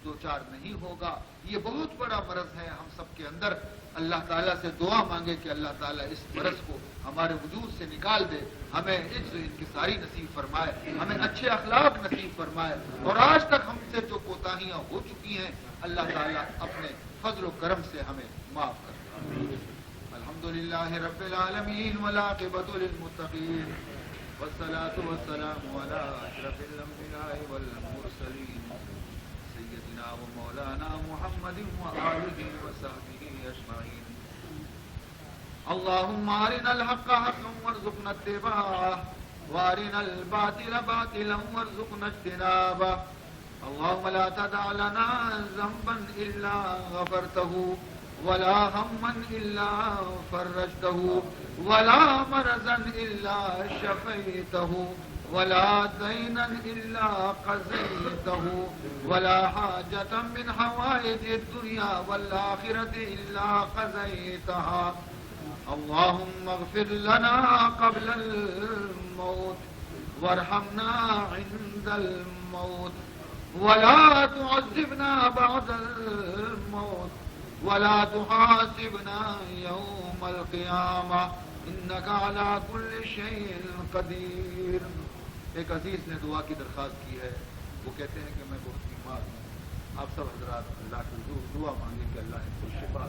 دوچار نہیں ہوگا. یہ بہت بڑا مرض ہے ہم سب کے اندر. اللہ تعالیٰ سے دعا مانگے کہ اللہ تعالیٰ اس مرض کو ہمارے وجود سے نکال دے, ہمیں عزت انکساری نصیب فرمائے, ہمیں اچھے اخلاق نصیب فرمائے, اور آج تک ہم سے جو کوتاہیاں ہو چکی ہیں اللہ تعالیٰ اپنے فضل و کرم سے ہمیں معاف کر دے. الحمدللہ رب العالمین والعاقبۃ للمتقین والصلاة والسلام علی اشرف الانبیاء والمرسلین سیدنا و مولانا محمد وآلہ وصحبہ اجمعین. اللہم ارنا الحق حقا وارزقنا اتباعہ وارنا الباطل باطلا وارزقنا اجتنابہ. اللہم لا تدع لنا ذنبا الا غفرتہ ولا ہما الا فرجته ولا مرضا الا شفيته ولا دينا الا قضيته ولا حاجة من حوائج الدنيا والآخرة الا قضيتها. اللهم اغفر لنا قبل الموت وارحمنا عند الموت ولا تعذبنا بعد الموت ولا تحاسبنا يوم القيامة إنك على كل شيء قدير. ایک عزیز نے دعا کی درخواست کی ہے, وہ کہتے ہیں کہ میں بہت بیمار ہوں, آپ سب حضرات اللہ کی دعا مانگیں کہ اللہ ان کو شفا